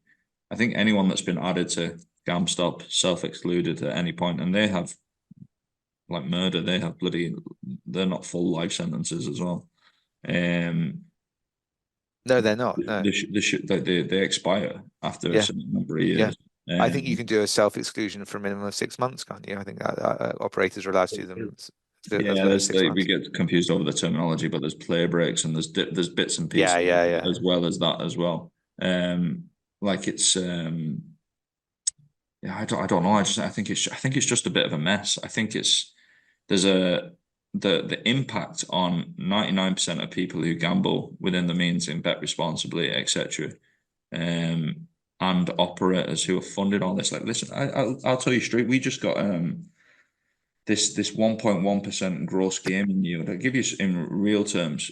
I think anyone that's been added to GamStop, self-excluded at any point, and they have like murder, they're not full life sentences as well. No, they're not. No, they expire after a certain number of years. Yeah. I think you can do a self-exclusion for a minimum of 6 months, can't you? I think operators are allowed to do them. We get confused over the terminology, but there's play breaks and there's bits and pieces as well as that as well. Like it's I don't know. I think it's just a bit of a mess. I think there's the impact on 99% of people who gamble within the means and bet responsibly, etc. And operators who are funded all this. Like, listen, I'll tell you straight. We just got this 1.1% gross gaming yield. I'll give you in real terms.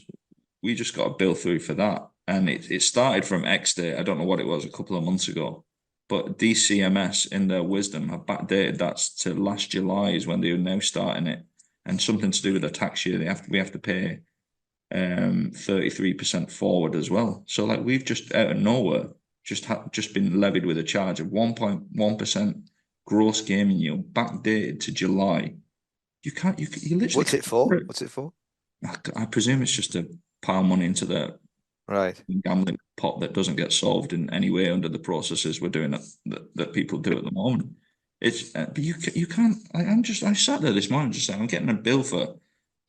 We just got a bill through for that, and it started from X day. I don't know what it was, a couple of months ago, but DCMS in their wisdom have backdated that to last July is when they are now starting it, and something to do with the tax year. We have to pay 33% forward as well. So like we've just out of nowhere just been levied with a charge of 1.1% gross gaming yield backdated to July. You literally. What's it for? I presume it's just to pile money into the gambling pot that doesn't get solved in any way under the processes we're doing that people do at the moment. It's but you can't. I sat there this morning just saying I'm getting a bill for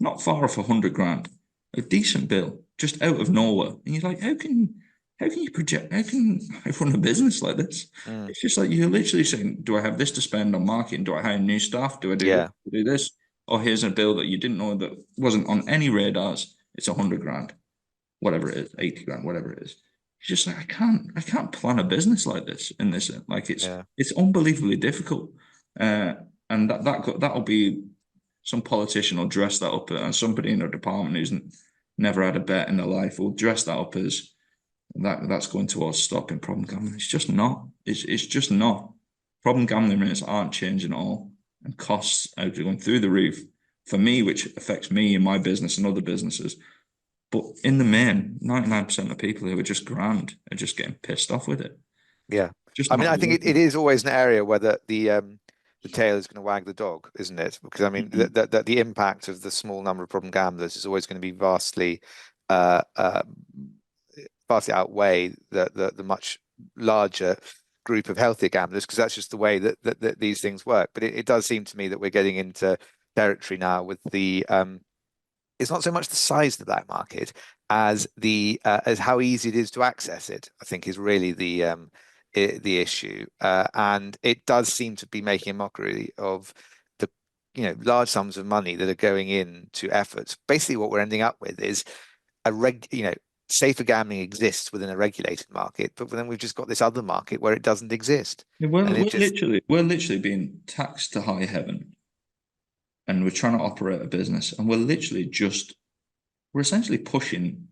not far off 100 grand, a decent bill just out of nowhere, and you're like, how can you project? How can I run a business like this? It's just like you're literally saying, do I have this to spend on marketing? Do I hire new staff? Do I do this? Or here's a bill that you didn't know that wasn't on any radars. It's 100 grand, whatever it is, 80 grand, whatever it is. It's just like I can't plan a business like this in this. Like it's unbelievably difficult, and that'll be some politician will dress that up, and somebody in a department who's never had a bet in their life will dress that up as that's going towards stopping problem gambling. It's just not. It's just not. Problem gambling rates aren't changing at all, and costs are going through the roof for me, which affects me and my business and other businesses. But in the main, 99% of people who are just grand are just getting pissed off with it. Yeah. Just I mean, not I think it working. is always an area where the tail is going to wag the dog, isn't it? Because I mean, Mhm. the impact of the small number of problem gamblers is always going to be uh, uh, vastly outweigh the much larger group of healthier gamblers, because that's just the way that these things work. But it does seem to me that we're getting into territory now with it's not so much the size of the black market as as how easy it is to access it, I think, is really the issue. And it does seem to be making a mockery of the large sums of money that are going into efforts. Basically, what we're ending up with is safer gambling exists within a regulated market, but then we've just got this other market where it doesn't exist. Yeah, And it just we're literally being taxed to high heaven, and we're trying to operate a business, and we're essentially pushing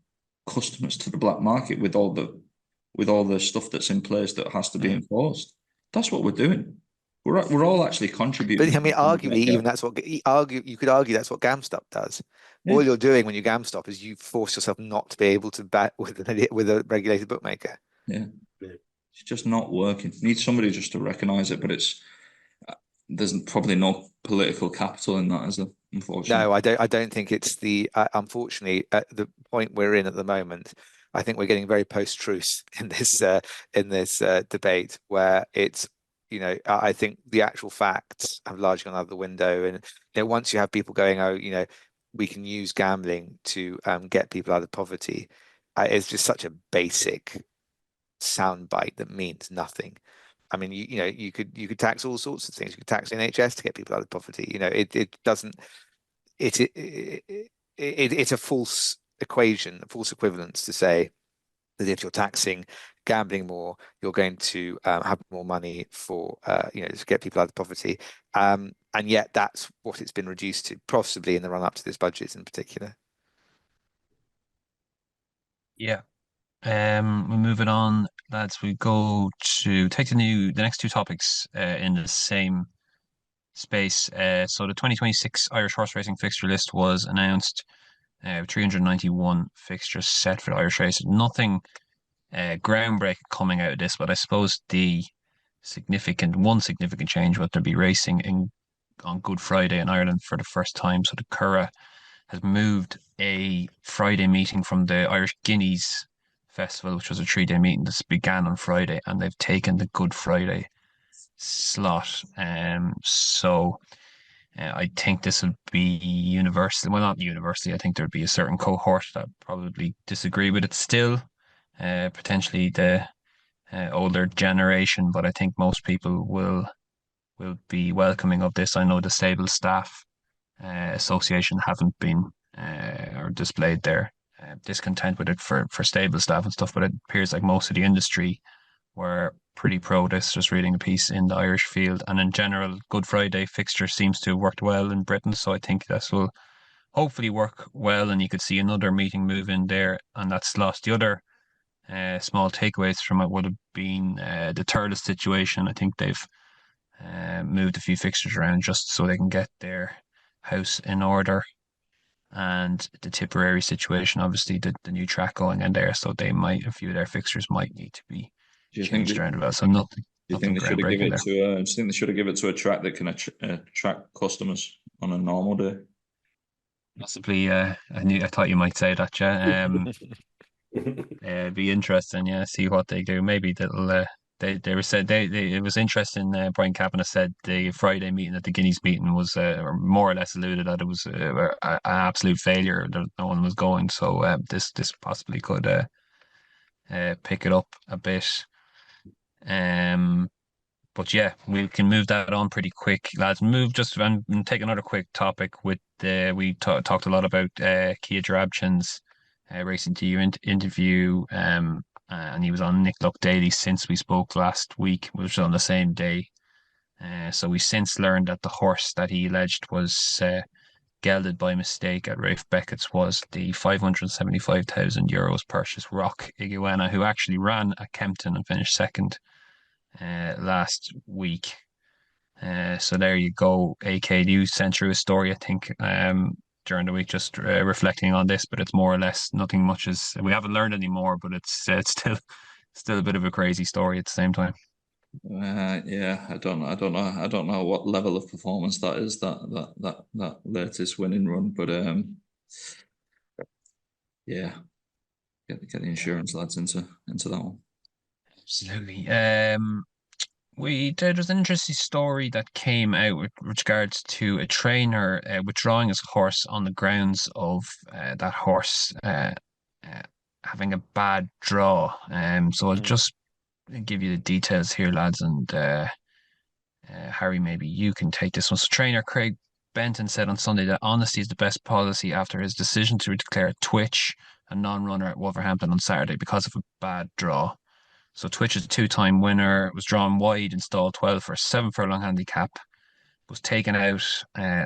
customers to the black market with all the stuff that's in place that has to be Mm. enforced. That's what we're doing. We're all actually But contributing I mean, to the arguably, yeah. even that's what you could argue that's what GameStop does. Yeah, All you're doing when you GameStop is you force yourself not to be able to bet with a regulated bookmaker. yeah. Yeah. It's just not working. Need somebody just to recognize it, but there's probably no political capital in that, is there? Unfortunately. No, I don't. I don't think it's unfortunately, at the point we're in at the moment, I think we're getting very post-truth in this debate where it's I think the actual facts have largely gone out the window, and once you have people going, oh, we can use gambling to get people out of poverty, it's just such a basic soundbite that means nothing. I mean, you could tax all sorts of things. You could tax NHS to get people out of poverty. It doesn't it's a false equation, a false equivalence to say that if you're taxing gambling more, you're going to have more money for to get people out of poverty. And yet that's what it's been reduced to, possibly in the run up to this budget in particular. Yeah. We're moving on, lads. We go to take the next two topics in the same space. So the 2026 Irish horse racing fixture list was announced. 391 fixtures set for the Irish race. Nothing groundbreaking coming out of this, but I suppose the one significant change was there be racing on Good Friday in Ireland for the first time. So the Curragh has moved a Friday meeting from the Irish Guineas Festival, which was a 3-day meeting that began on Friday, and they've taken the Good Friday slot. I think this would be universal. Well, not universally. I think there'd be a certain cohort that probably disagree with it still, potentially the older generation, but I think most people will be welcoming of this. I know the Savill staff association haven't been or displayed their discontent with it for stable staff and stuff, but it appears like most of the industry were pretty pro this. Just reading a piece in the Irish Field, and in general, Good Friday fixture seems to have worked well in Britain, so I think this will hopefully work well, and you could see another meeting move in there, and that's lost. The other small takeaways from it would have been the Turles situation. I think they've moved a few fixtures around just so they can get their house in order. And the Tipperary situation, obviously, the new track going in there, so a few of their fixtures might need to be Do you think changed that, around about. So nothing, do you think nothing they should have given groundbreaking it there. to do you think they should have given it to a track that can attract customers on a normal day? Possibly, I thought you might say that, yeah. It'd be interesting, yeah, see what they do. Maybe they were said it was interesting. Brian Kavanagh said the Friday meeting at the Guineas meeting was or more or less alluded that it was an absolute failure that no one was going. So this possibly could pick it up a bit. Um, but yeah, we can move that on pretty quick, lads. Move just and take another quick topic with we talked a lot about Kia Joorabchian's Racing to You interview, and he was on Nick Luck Daily since we spoke last week, which was on the same day. So we since learned that the horse that he alleged was gelded by mistake at Rafe Beckett's was the €575,000 purchase Rock Iguana, who actually ran at Kempton and finished second last week. So there you go. AK News sent through a story, I think, during the week, just reflecting on this. But it's more or less nothing much we haven't learned anymore. But it's still a bit of a crazy story at the same time. Yeah, I don't know what level of performance that is, that latest winning run, but yeah, get the insurance lads into that one. Absolutely. There was an interesting story that came out with regards to a trainer withdrawing his horse on the grounds of that horse having a bad draw. So I'll just give you the details here, lads, and Harry, maybe you can take this one. So trainer Craig Benton said on Sunday that honesty is the best policy after his decision to declare Twitch a non-runner at Wolverhampton on Saturday because of a bad draw. So Twitch is a two-time winner, was drawn wide in stall 12 for a 7 furlong handicap, was taken out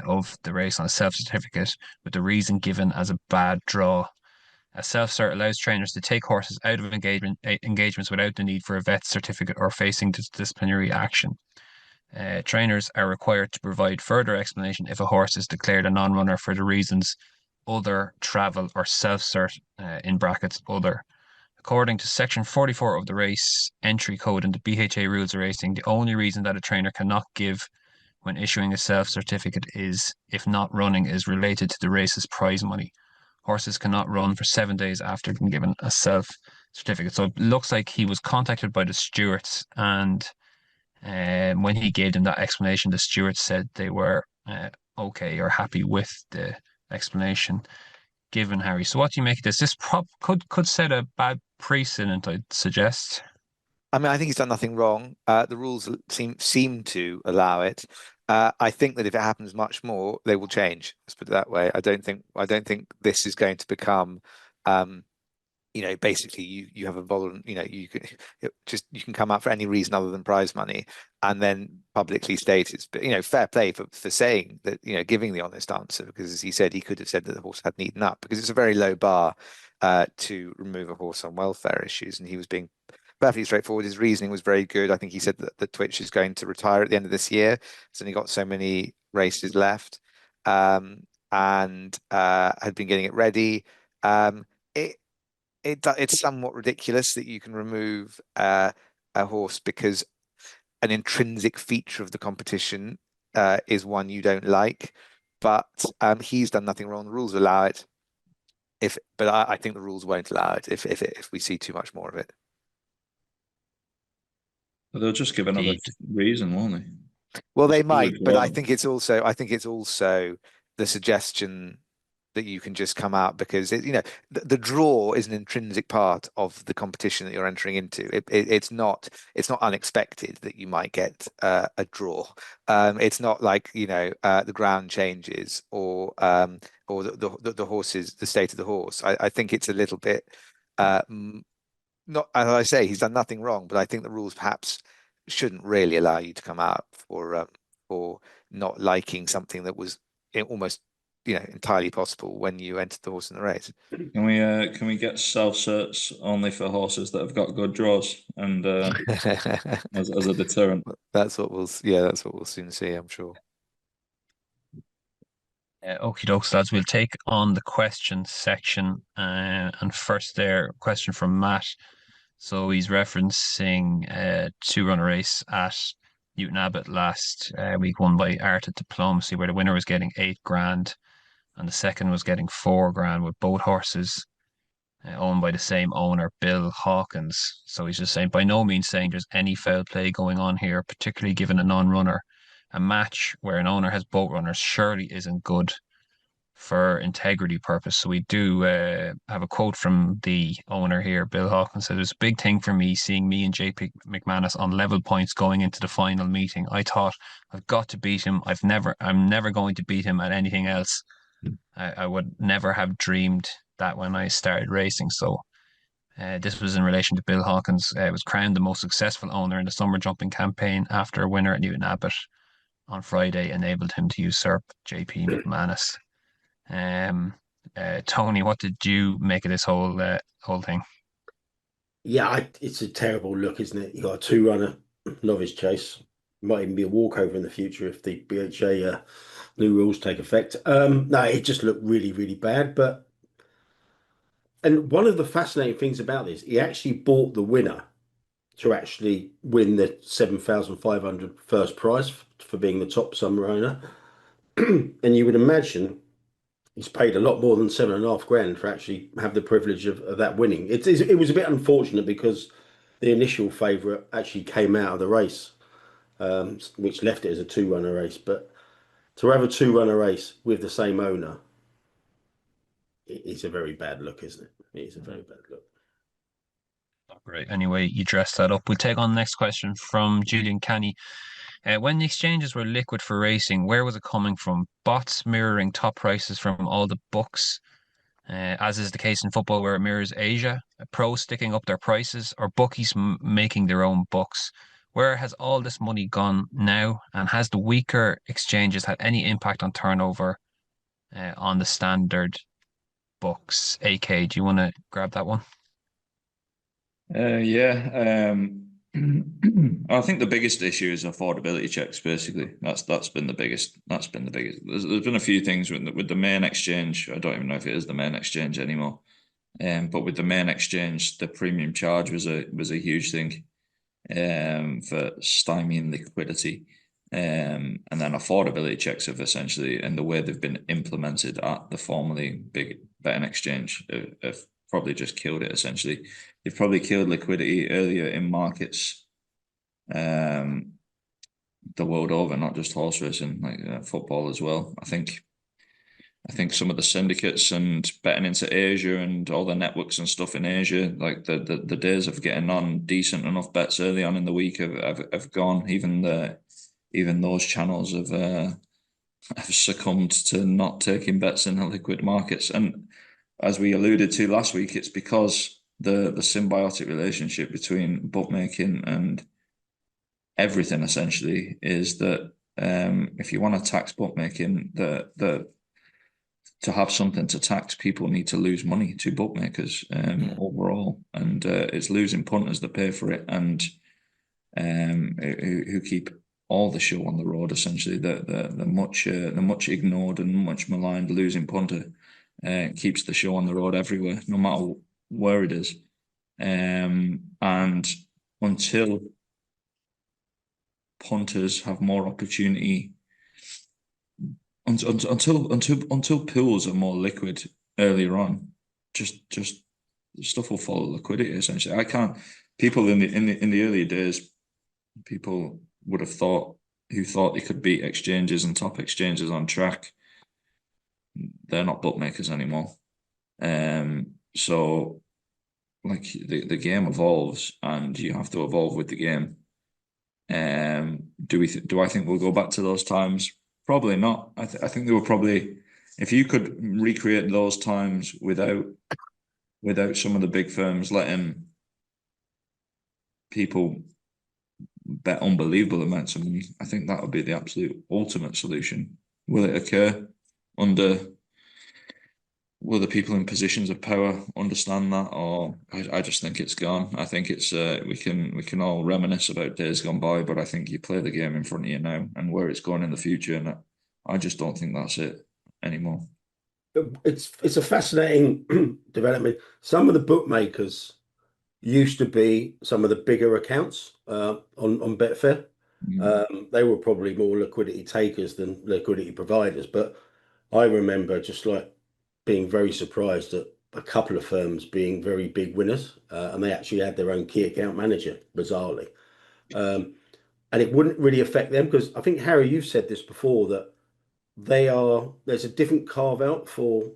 of the race on a self-certificate with the reason given as a bad draw. A self-cert allows trainers to take horses out of engagements without the need for a vet certificate or facing disciplinary action. Trainers are required to provide further explanation if a horse is declared a non-runner for the reasons other, travel, or self-cert in brackets other. According to Section 44 of the race entry code in the BHA rules of racing, the only reason that a trainer cannot give when issuing a self-certificate is if not running is related to the race's prize money. Horses cannot run for 7 days after being given a self-certificate. So it looks like he was contacted by the stewards, and when he gave them that explanation, the stewards said they were okay or happy with the explanation given, Harry. So what do you make of this? This could set a bad precedent, I'd suggest. I mean, I think he's done nothing wrong. The rules seem to allow it. I think that if it happens much more, they will change. Let's put it that way. I don't think this is going to become, basically you have a voluntary, you can come out for any reason other than prize money, and then publicly state it's, fair play for saying that, giving the honest answer, because as he said, he could have said that the horse hadn't eaten up, because it's a very low bar to remove a horse on welfare issues, and he was being perfectly straightforward. His reasoning was very good. I think he said that the Twitch is going to retire at the end of this year. He's only got so many races left, and had been getting it ready. It's somewhat ridiculous that you can remove a horse because an intrinsic feature of the competition is one you don't like. But he's done nothing wrong. The rules allow it. But I think the rules won't allow it if we see too much more of it. They'll just give another reason, won't they? Well, they might, but I think it's also the suggestion that you can just come out because the draw is an intrinsic part of the competition that you're entering into. It's not unexpected that you might get a draw. It's not like the ground changes or the horses, the state of the horse. I think it's a little bit not, as I say, he's done nothing wrong, but I think the rules perhaps shouldn't really allow you to come out for not liking something that was almost entirely possible when you entered the horse in the race. Can we get self-certs only for horses that have got good draws and as a deterrent? That's what we'll soon see, I'm sure. Okie dokes, lads. We'll take on the question section, and first there, question from Matt. So he's referencing a two-runner race at Newton Abbot last week, won by Art of Diplomacy, where the winner was getting £8,000 and the second was getting £4,000, with both horses owned by the same owner, Bill Hawkins. So he's just saying, by no means saying there's any foul play going on here, particularly given a non-runner. A match where an owner has both runners surely isn't good for integrity purpose. So we do have a quote from the owner here. Bill Hawkins said, "It was a big thing for me seeing me and JP McManus on level points going into the final meeting. I thought I've got to beat him. I'm never going to beat him at anything else. I would never have dreamed that when I started racing." So this was in relation to Bill Hawkins. Was crowned the most successful owner in the summer jumping campaign after a winner at Newton Abbot on Friday enabled him to usurp JP McManus. Tony, what did you make of this whole thing? Yeah, it's a terrible look, isn't it? You got a two-runner novice chase, Might even be a walkover in the future if the BHA new rules take effect. No, it just looked really, really bad. And one of the fascinating things about this, he actually bought the winner to actually win the 7,500 first prize for being the top summer owner. And you would imagine he's paid a lot more than 7.5 grand for actually have the privilege of that winning. It was a bit unfortunate because the initial favourite actually came out of the race, which left it as a two-runner race. But to have a two-runner race with the same owner, it's a very bad look, isn't it? It is a very bad look. Great. Anyway, you dressed that up. We'll take on the next question from Julian Canny. When the exchanges were liquid for racing, where was it coming from? Bots mirroring top prices from all the books, as is the case in football where it mirrors Asia, pros sticking up their prices, or bookies making their own books? Where has all this money gone now? And has the weaker exchanges had any impact on turnover on the standard books? AK, do you want to grab that one? Yeah. I think the biggest issue is affordability checks. Basically, that's been the biggest. That's been the biggest. There's been a few things with the main exchange. I don't even know if it is the main exchange anymore. But with the main exchange, the premium charge was a huge thing. For stymieing liquidity. And then affordability checks have essentially, and the way they've been implemented at the formerly big betting exchange, have probably just killed it. Essentially, they've probably killed liquidity earlier in markets, the world over, not just horse racing, like football as well. I think some of the syndicates and betting into Asia and all the networks and stuff in Asia, like the days of getting on decent enough bets early on in the week have gone. Even those channels have succumbed to not taking bets in the liquid markets. And as we alluded to last week, it's because the symbiotic relationship between bookmaking and everything essentially is that if you want to tax bookmaking, to have something to tax, people need to lose money to bookmakers overall, and it's losing punters that pay for it, and who keep all the show on the road. Essentially, the much ignored and much maligned losing punter keeps the show on the road everywhere, no matter where it is. And until punters have more opportunity, until pools are more liquid earlier on, just stuff will follow liquidity. Essentially, I can't. People in the earlier days, people would have thought they could beat exchanges and top exchanges on track. They're not bookmakers anymore. So, like the game evolves, and you have to evolve with the game. Do I think we'll go back to those times? Probably not. I think they were probably, if you could recreate those times without some of the big firms letting people bet unbelievable amounts of money, I think that would be the absolute ultimate solution. Will it occur will the people in positions of power understand that, or I just think it's gone. I think it's we can all reminisce about days gone by, but I think you play the game in front of you now and where it's going in the future, and I just don't think that's it anymore. It's a fascinating development. Some of the bookmakers used to be some of the bigger accounts on Betfair. They were probably more liquidity takers than liquidity providers, but I remember just like being very surprised at a couple of firms being very big winners, and they actually had their own key account manager, bizarrely. And it wouldn't really affect them because I think, Harry, you've said this before, that there's a different carve out for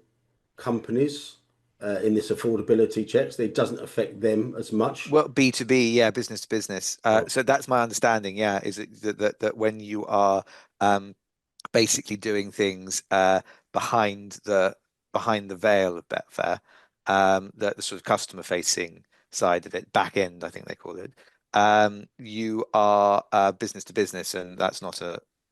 companies in this affordability checks. It doesn't affect them as much. Well, B2B, yeah, business to business. So that's my understanding, yeah, is that when you are basically doing things behind the veil of Betfair, the sort of customer facing side of it, back end, I think they call it, you are business to business, and that's not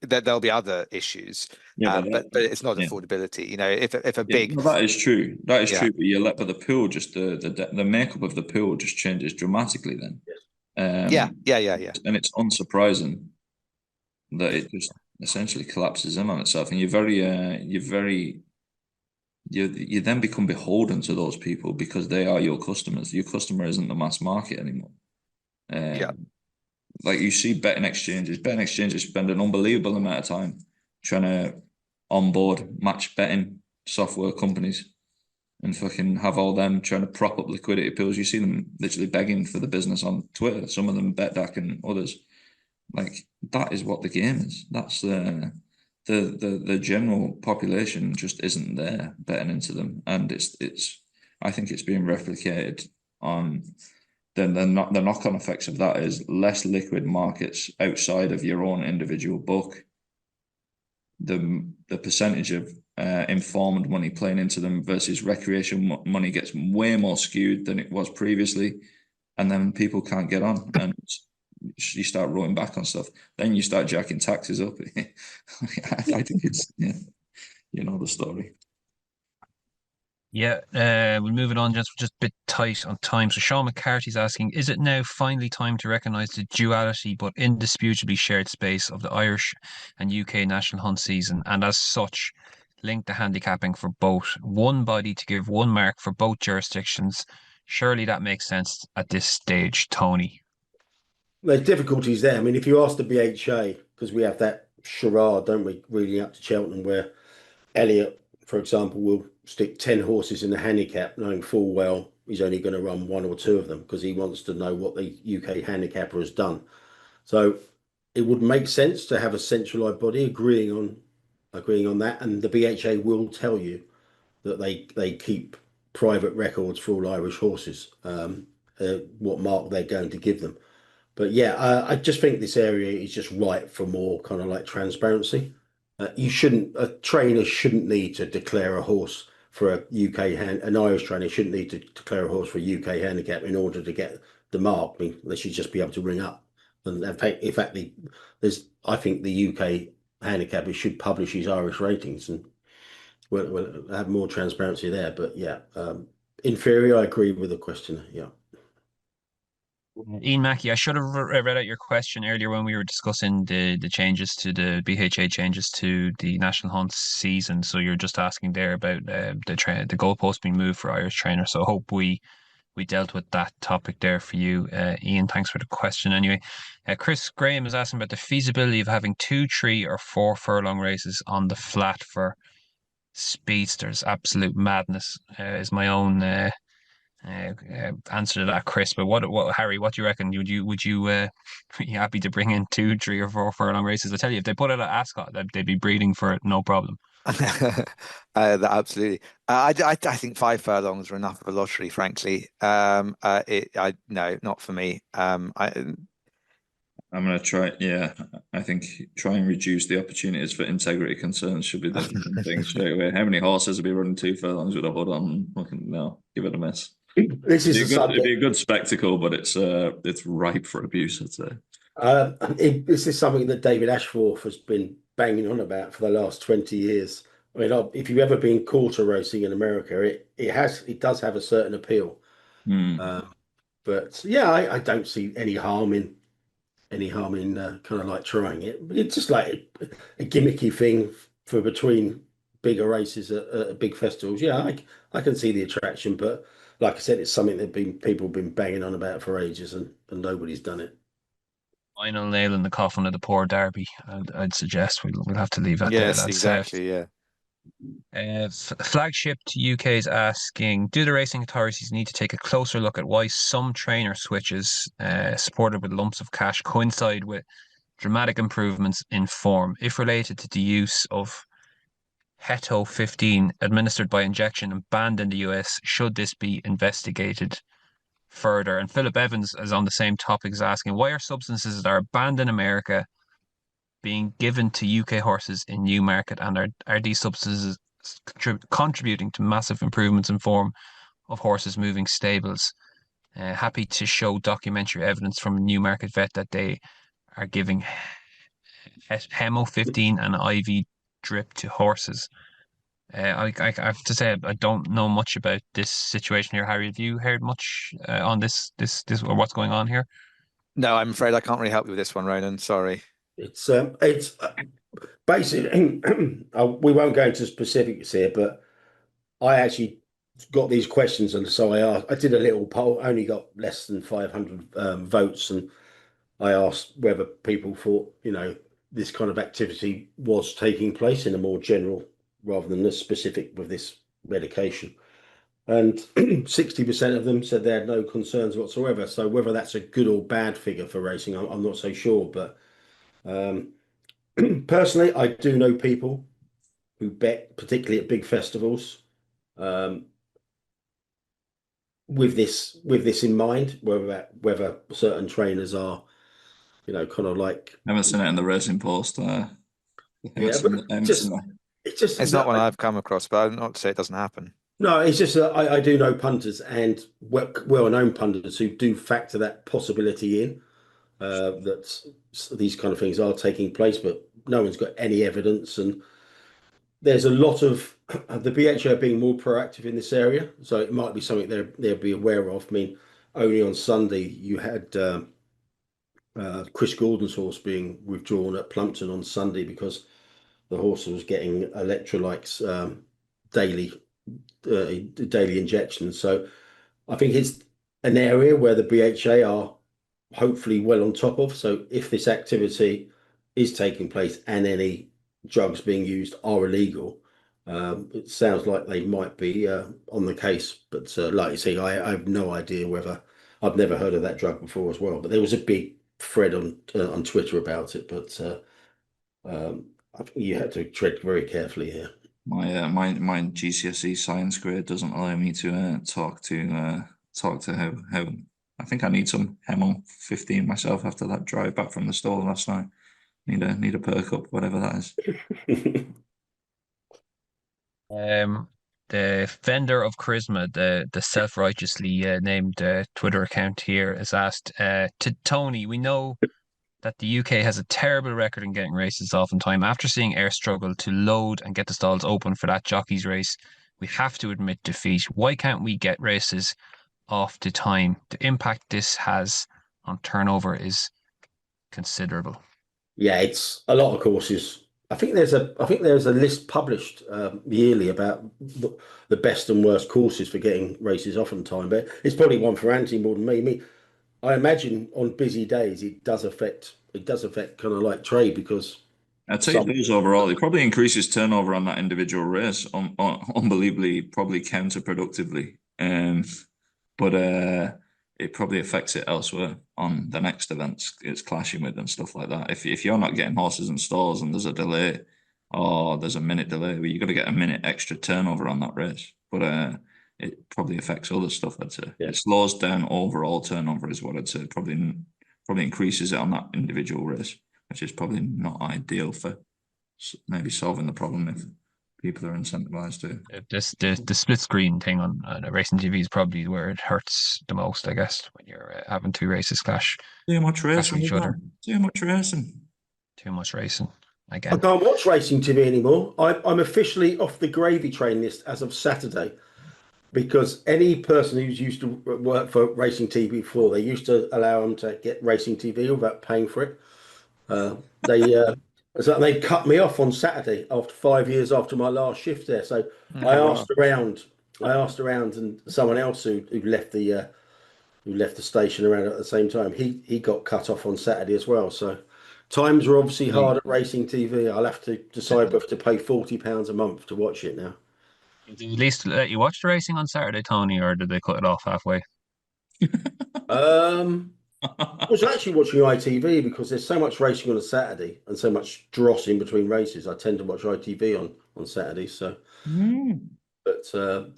there'll be other issues, but it's not affordability. You know, if a big that is true. That is true. But the pool, just the makeup of the pool just changes dramatically then. Yeah. And it's unsurprising that it just essentially collapses in on itself, and you then become beholden to those people because they are your customers. Your customer isn't the mass market anymore. Yeah. Like you see betting exchanges spend an unbelievable amount of time trying to onboard match betting software companies and fucking have all them trying to prop up liquidity pools. You see them literally begging for the business on Twitter. Some of them BetDAC and others. Like that is what the game is. That's the general population just isn't there betting into them, and it's I think it's being replicated on. Then the knock-on effects of that is less liquid markets outside of your own individual book. The percentage of informed money playing into them versus recreational money gets way more skewed than it was previously, and then people can't get on, and you start rolling back on stuff. Then you start jacking taxes up. I think it's you know the story. Yeah, we'll move it on. Just a bit tight on time. So Sean McCarthy's asking, is it now finally time to recognise the duality but indisputably shared space of the Irish and UK national hunt season, and as such, link the handicapping for both? One body to give one mark for both jurisdictions. Surely that makes sense at this stage, Tony. There's difficulties there. I mean, if you ask the BHA, because we have that charade, don't we, really up to Cheltenham, where Elliot, for example, will stick 10 horses in the handicap, knowing full well he's only going to run one or two of them because he wants to know what the UK handicapper has done. So it would make sense to have a centralised body agreeing on that, and the BHA will tell you that they keep private records for all Irish horses, what mark they're going to give them. But yeah, I just think this area is just right for more kind of like transparency. A trainer shouldn't need to declare a horse for an Irish trainer shouldn't need to declare a horse for a UK handicap in order to get the mark. I mean, they should just be able to ring up. And in fact, I think the UK handicapper should publish his Irish ratings, and we'll have more transparency there. But yeah, in theory, I agree with the questioner. Yeah. Ian Mackey, I should have read out your question earlier when we were discussing the changes to the BHA changes to the National Hunt season. So you're just asking there about the goalpost being moved for Irish trainer. So I hope we dealt with that topic there for you, Ian. Thanks for the question. Anyway, Chris Graham is asking about the feasibility of having 2, 3, or 4 furlong races on the flat for speedsters. Absolute madness is my own answer to that, Chris. But what, Harry? What do you reckon? Would you be happy to bring in 2, 3, or 4 furlong races? I tell you, if they put it at Ascot, they'd be breeding for it, no problem. Absolutely. I think 5 furlongs are enough of a lottery, frankly. No, not for me. I'm going to try. Yeah, I think try and reduce the opportunities for integrity concerns should be the thing straight away. How many horses will be running 2 furlongs with a hood on? No, give it a miss. This is it'd be a good spectacle, but it's ripe for abuse, I'd say. This is something that David Ashworth has been banging on about for the last 20 years. I mean, if you've ever been quarter racing in America, it does have a certain appeal. But yeah, I don't see any harm in kind of like trying it. It's just like a gimmicky thing for between bigger races at big festivals. Yeah, I can see the attraction, but like I said, it's something that people have been banging on about for ages, and nobody's done it. Final nail in the coffin of the poor Derby. I'd suggest we'll have to leave that there. Yes, That's exactly. Yeah. Flagship to UK is asking, do the racing authorities need to take a closer look at why some trainer switches supported with lumps of cash coincide with dramatic improvements in form, if related to the use of Heto 15 administered by injection and banned in the US? Should this be investigated further? And Philip Evans is on the same topic, is asking, why are substances that are banned in America being given to UK horses in Newmarket, and are these substances contributing to massive improvements in form of horses moving stables? Happy to show documentary evidence from a Newmarket vet that they are giving Hemo 15 and IV drip to horses. I have to say I don't know much about this situation here. Harry, have you heard much on this or what's going on here? No, I'm afraid I can't really help you with this one, Ronan. Sorry. It's basically we won't go into specifics here, but I actually got these questions, and so I did a little poll. Only got less than 500 votes, and I asked whether people thought, this kind of activity was taking place in a more general rather than a specific with this medication. And 60% of them said they had no concerns whatsoever. So whether that's a good or bad figure for racing, I'm not so sure. But um, personally, I do know people who bet, particularly at big festivals, um, with this in mind, whether certain trainers are, kind of like, Haven't seen it in the racing post. yeah, but it's just It's not one I've come across, but I'm not to say it doesn't happen. no, it's just that I do know punters and well-known punters who do factor that possibility in, that these kind of things are taking place, but no one's got any evidence. And there's a lot of the BHA being more proactive in this area, so it might be something they'll be aware of. I mean, only on Sunday you had Chris Gordon's horse being withdrawn at Plumpton on Sunday because the horse was getting electrolytes daily daily injections. So I think it's an area where the BHA are hopefully well on top of. So if this activity is taking place and any drugs being used are illegal, it sounds like they might be on the case. But like you say, I have no idea whether I've never heard of that drug before as well. But there was a big thread on Twitter about it. But I think you had to tread very carefully here. My GCSE science grade doesn't allow me to talk to how I think I need some Hemel 15 myself after that drive back from the store last night. Need a perk up, whatever that is. The vendor of charisma, the self-righteously named Twitter account here, is asked to Tony. We know that the UK has a terrible record in getting races off in time. After seeing Ayr struggle to load and get the stalls open for that jockey's race, we have to admit defeat. Why can't we get races off to time? The impact this has on turnover is considerable. Yeah, it's a lot of courses. I think there's a list published yearly about the best and worst courses for getting races off on time. But it's probably one for Anthony more than me. I imagine on busy days it does affect kind of like trade because I'd say it does overall. It probably increases turnover on that individual race, unbelievably, probably counterproductively. But it probably affects it elsewhere on the next events it's clashing with and stuff like that. If you're not getting horses and stalls and there's a delay, or there's a minute delay, well, you've got to get a minute extra turnover on that race. But it probably affects other stuff, I'd say. Yeah. It slows down overall turnover is what I'd say. Probably increases it on that individual race, which is probably not ideal for maybe solving the problem if people are incentivized to. The split screen thing on racing TV is probably where it hurts the most, I guess, when you're having two races clash. Too much racing. Each other. Too much racing. Too much racing I again. can't watch racing TV anymore. I'm officially off the gravy train list as of Saturday because any person who's used to work for racing TV before, they used to allow them to get racing TV without paying for it. They cut me off on Saturday after 5 years after my last shift there. So I asked around, and someone else who left the station around at the same time. He got cut off on Saturday as well. So times are obviously hard at racing TV. I'll have to decide whether to pay £40 a month to watch it now. Did they at least let you watch the racing on Saturday, Tony, or did they cut it off halfway? I was actually watching ITV because there's so much racing on a Saturday and so much dross in between races. I tend to watch ITV on Saturdays. So, but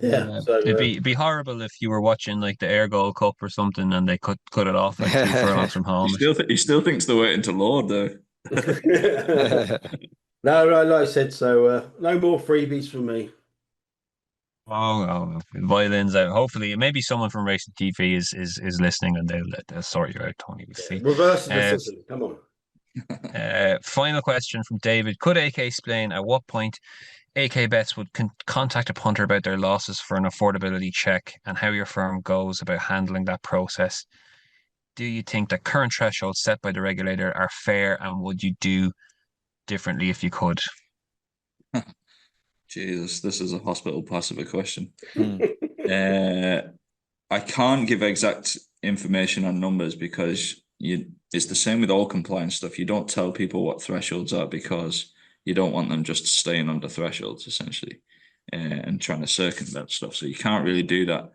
yeah, so it'd be horrible if you were watching like the Air Gold Cup or something and they cut it off like 2 furlongs from home. He still thinks they're waiting to load though. No, like I said, so no more freebies for me. Oh, violins out. Hopefully, maybe someone from Racing TV is listening and they'll sort you out, Tony. We'll see. Reverse the system. Come on. Final question from David. Could AK explain at what point AK Bets would contact a punter about their losses for an affordability check and how your firm goes about handling that process? Do you think that current thresholds set by the regulator are fair, and would you do differently if you could? Jesus, this is a hospital pass of a question. Mm. I can't give exact information on numbers because it's the same with all compliance stuff. You don't tell people what thresholds are because you don't want them just staying under thresholds, essentially, and trying to circumvent stuff. So you can't really do that.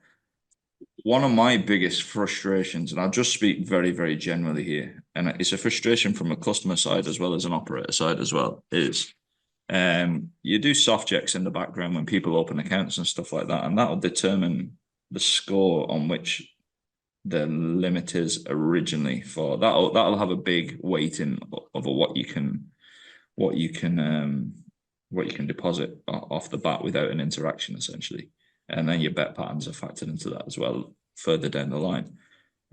One of my biggest frustrations, and I'll just speak very, very generally here, and it's a frustration from a customer side as well as an operator side as well, is you do soft checks in the background when people open accounts and stuff like that, and that'll determine the score on which the limit is originally for. That'll have a big weighting over what you can deposit off the bat without an interaction, essentially. And then your bet patterns are factored into that as well further down the line.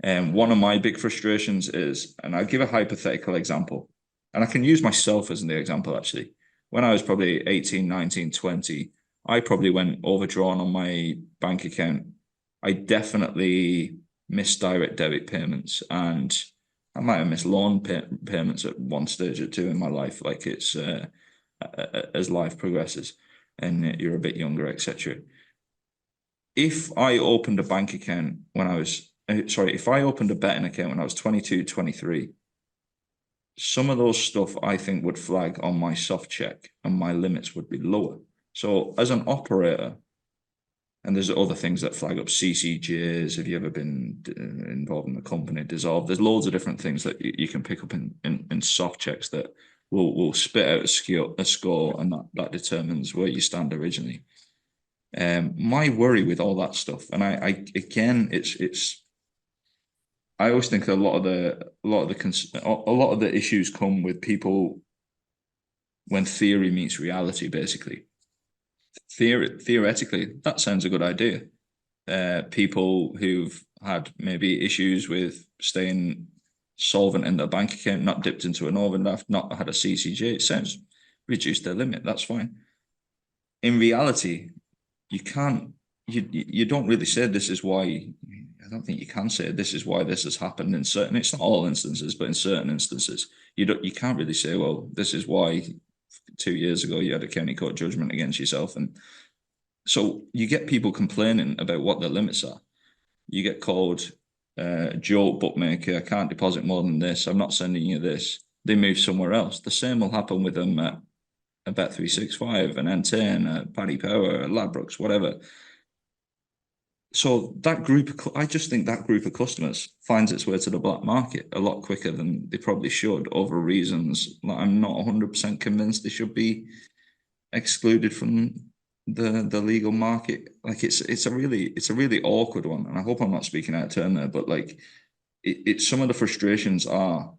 And one of my big frustrations is, and I'll give a hypothetical example, and I can use myself as the example actually. When I was probably 18, 19, 20, I probably went overdrawn on my bank account. I definitely missed direct debit payments, and I might have missed loan payments at one stage or two in my life. Like it's as life progresses and you're a bit younger, etc. If I opened a bank account when I was, if I opened a betting account when I was 22, 23, some of those stuff I think would flag on my soft check and my limits would be lower. So as an operator, and there's other things that flag up, CCJs, have you ever been involved in a company, dissolved? There's loads of different things that you can pick up in soft checks that will spit out a score, and that determines where you stand originally. My worry with all that stuff, and I again, it's I always think a lot of the issues come with people when theory meets reality, basically. Theoretically, that sounds a good idea. People who've had maybe issues with staying solvent in their bank account, not dipped into an overdraft, not had a CCJ, it sounds reduce their limit. That's fine. In reality, you can't. You don't really say this is why. I don't think you can say this is why this has happened in certain. It's not all instances, but in certain instances, you can't really say, well, this is why 2 years ago you had a county court judgment against yourself, and so you get people complaining about what their limits are. You get called joke bookmaker. I can't deposit more than this. I'm not sending you this. They move somewhere else. The same will happen with them at a Bet365, an N10, a Paddy Power, a Ladbrokes, whatever. So that group, I just think that group of customers finds its way to the black market a lot quicker than they probably should, over reasons that I'm not 100% convinced they should be excluded from the legal market. Like it's a really awkward one, and I hope I'm not speaking out of turn there, but like it's some of the frustrations are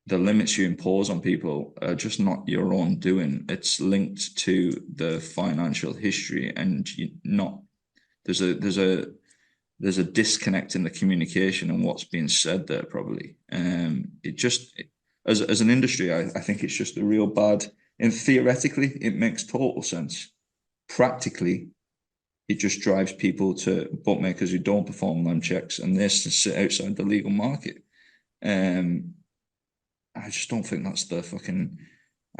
the limits you impose on people are just not your own doing. It's linked to the financial history, and there's a disconnect in the communication and what's being said there, probably. As an industry, I think it's just a real bad. And theoretically, it makes total sense. Practically, it just drives people to bookmakers who don't perform them checks, and they sit outside the legal market. I just don't think that's I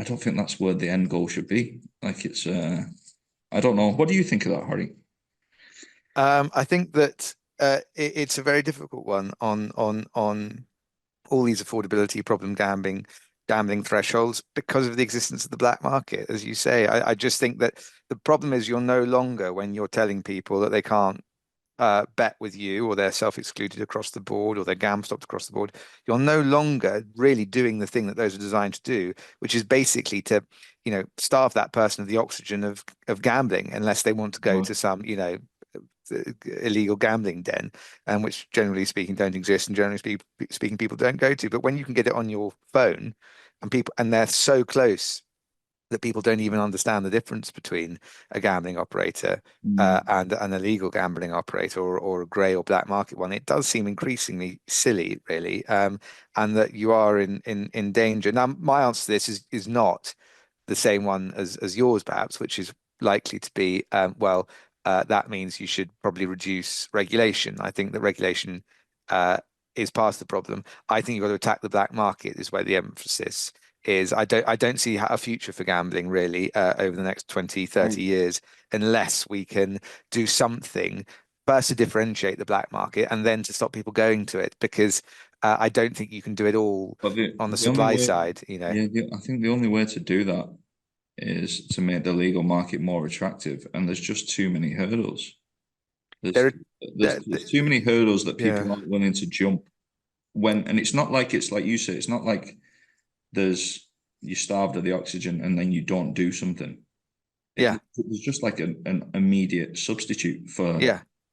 don't think that's where the end goal should be. Like it's, I don't know. What do you think of that, Harry? I think that it's a very difficult one on all these affordability problem gambling thresholds because of the existence of the black market, as you say. I just think that the problem is you're no longer, when you're telling people that they can't bet with you, or they're self-excluded across the board, or they're gam stopped across the board, you're no longer really doing the thing that those are designed to do, which is basically to, starve that person of the oxygen of gambling, unless they want to go to some, illegal gambling den, and which generally speaking don't exist, and generally speaking people don't go to. But when you can get it on your phone, and they're so close that people don't even understand the difference between a gambling operator and an illegal gambling operator, or a grey or black market one, it does seem increasingly silly, really, and that you are in danger. Now, my answer to this is not the same one as yours, perhaps, which is likely to be, that means you should probably reduce regulation. I think that regulation is part of the problem. I think you've got to attack the black market is where the emphasis is. I don't see a future for gambling really over the next 20, 30 years unless we can do something first to differentiate the black market and then to stop people going to it, because I don't think you can do it all on the supply side, you know. Yeah, I think the only way to do that is to make the legal market more attractive, and there's just too many hurdles. There's too many hurdles that people aren't willing to jump and it's not like, it's like you say, it's not like you're starved of the oxygen and then you don't do something. There's just like an immediate substitute for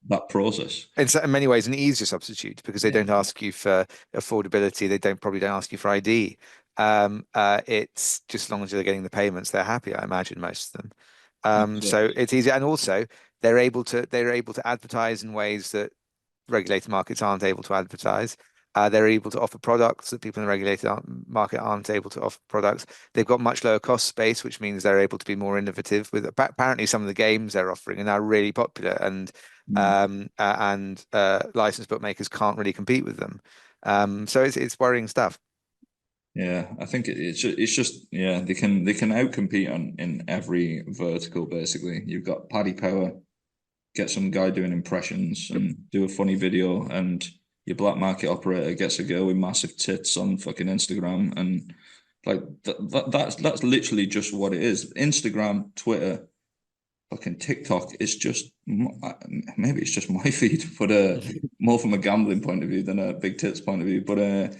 that process. In many ways, an easier substitute, because they don't ask you for affordability. They probably don't ask you for ID. It's just as long as they're getting the payments, they're happy. I imagine most of them. So it's easy, and also they're able to advertise in ways that regulated markets aren't able to advertise. They're able to offer products that people in the regulated market aren't able to offer products. They've got much lower cost space, which means they're able to be more innovative. With apparently some of the games they're offering are now really popular, and licensed bookmakers can't really compete with them. So it's worrying stuff. Yeah, I think it's just they can outcompete in every vertical. Basically, you've got Paddy Power, get some guy doing impressions and do a funny video, and your black market operator gets a girl with massive tits on fucking Instagram, and like that's literally just what it is. Instagram, Twitter, fucking TikTok is just, maybe it's just my feed, but more from a gambling point of view than a big tits point of view. But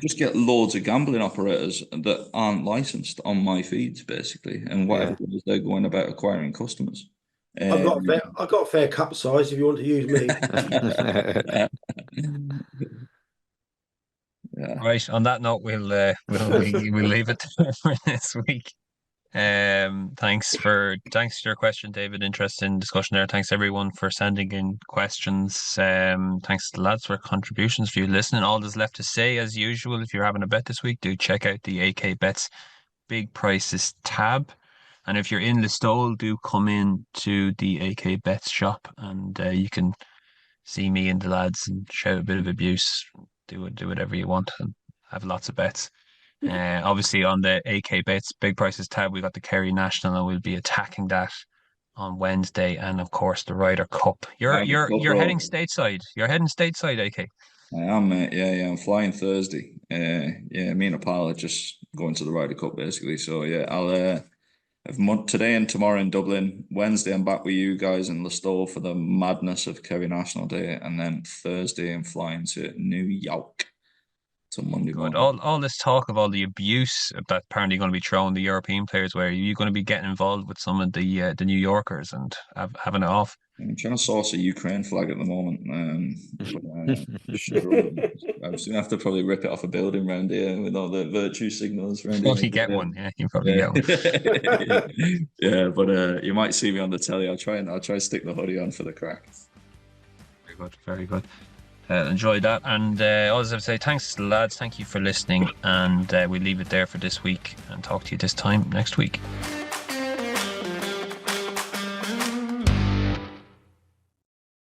just get loads of gambling operators that aren't licensed on my feeds, basically, and whatever it is they're going about acquiring customers. I've got a fair cup size if you want to use me. Right. On that note, we'll leave it for this week. Thanks for your question, David. Interesting discussion there. Thanks everyone for sending in questions. Thanks to the lads for contributions, for you listening. All that's left to say, as usual, if you're having a bet this week, do check out the AK Bets Big Prices tab. And if you're in Listowel, do come in to the AK Bets shop, and you can see me and the lads and shout a bit of abuse. Do whatever you want and have lots of bets. Obviously on the AK Bets Big Prices tab, we've got the Kerry National, and we'll be attacking that on Wednesday, and of course the Ryder Cup. You're heading stateside. You're heading stateside, AK. I am, mate. Yeah, I'm flying Thursday. Me and a pal are just going to the Ryder Cup, basically. So I'll have today and tomorrow in Dublin. Wednesday I'm back with you guys in Listowel for the madness of Kerry National Day, and then Thursday I'm flying to New York till Monday morning. All this talk of all the abuse that apparently going to be thrown the European players, where are you going to be getting involved with some of the New Yorkers and having it off? I'm trying to source a Ukraine flag at the moment. I'm just gonna have to probably rip it off a building around here with all the virtue signals around here. You get one, yeah. You probably get one. Yeah, but you might see me on the telly. I'll try to stick the hoodie on for the crack. Very good, very good. Enjoyed that, and all I have to say, thanks to the lads. Thank you for listening, and we'll leave it there for this week and talk to you this time next week.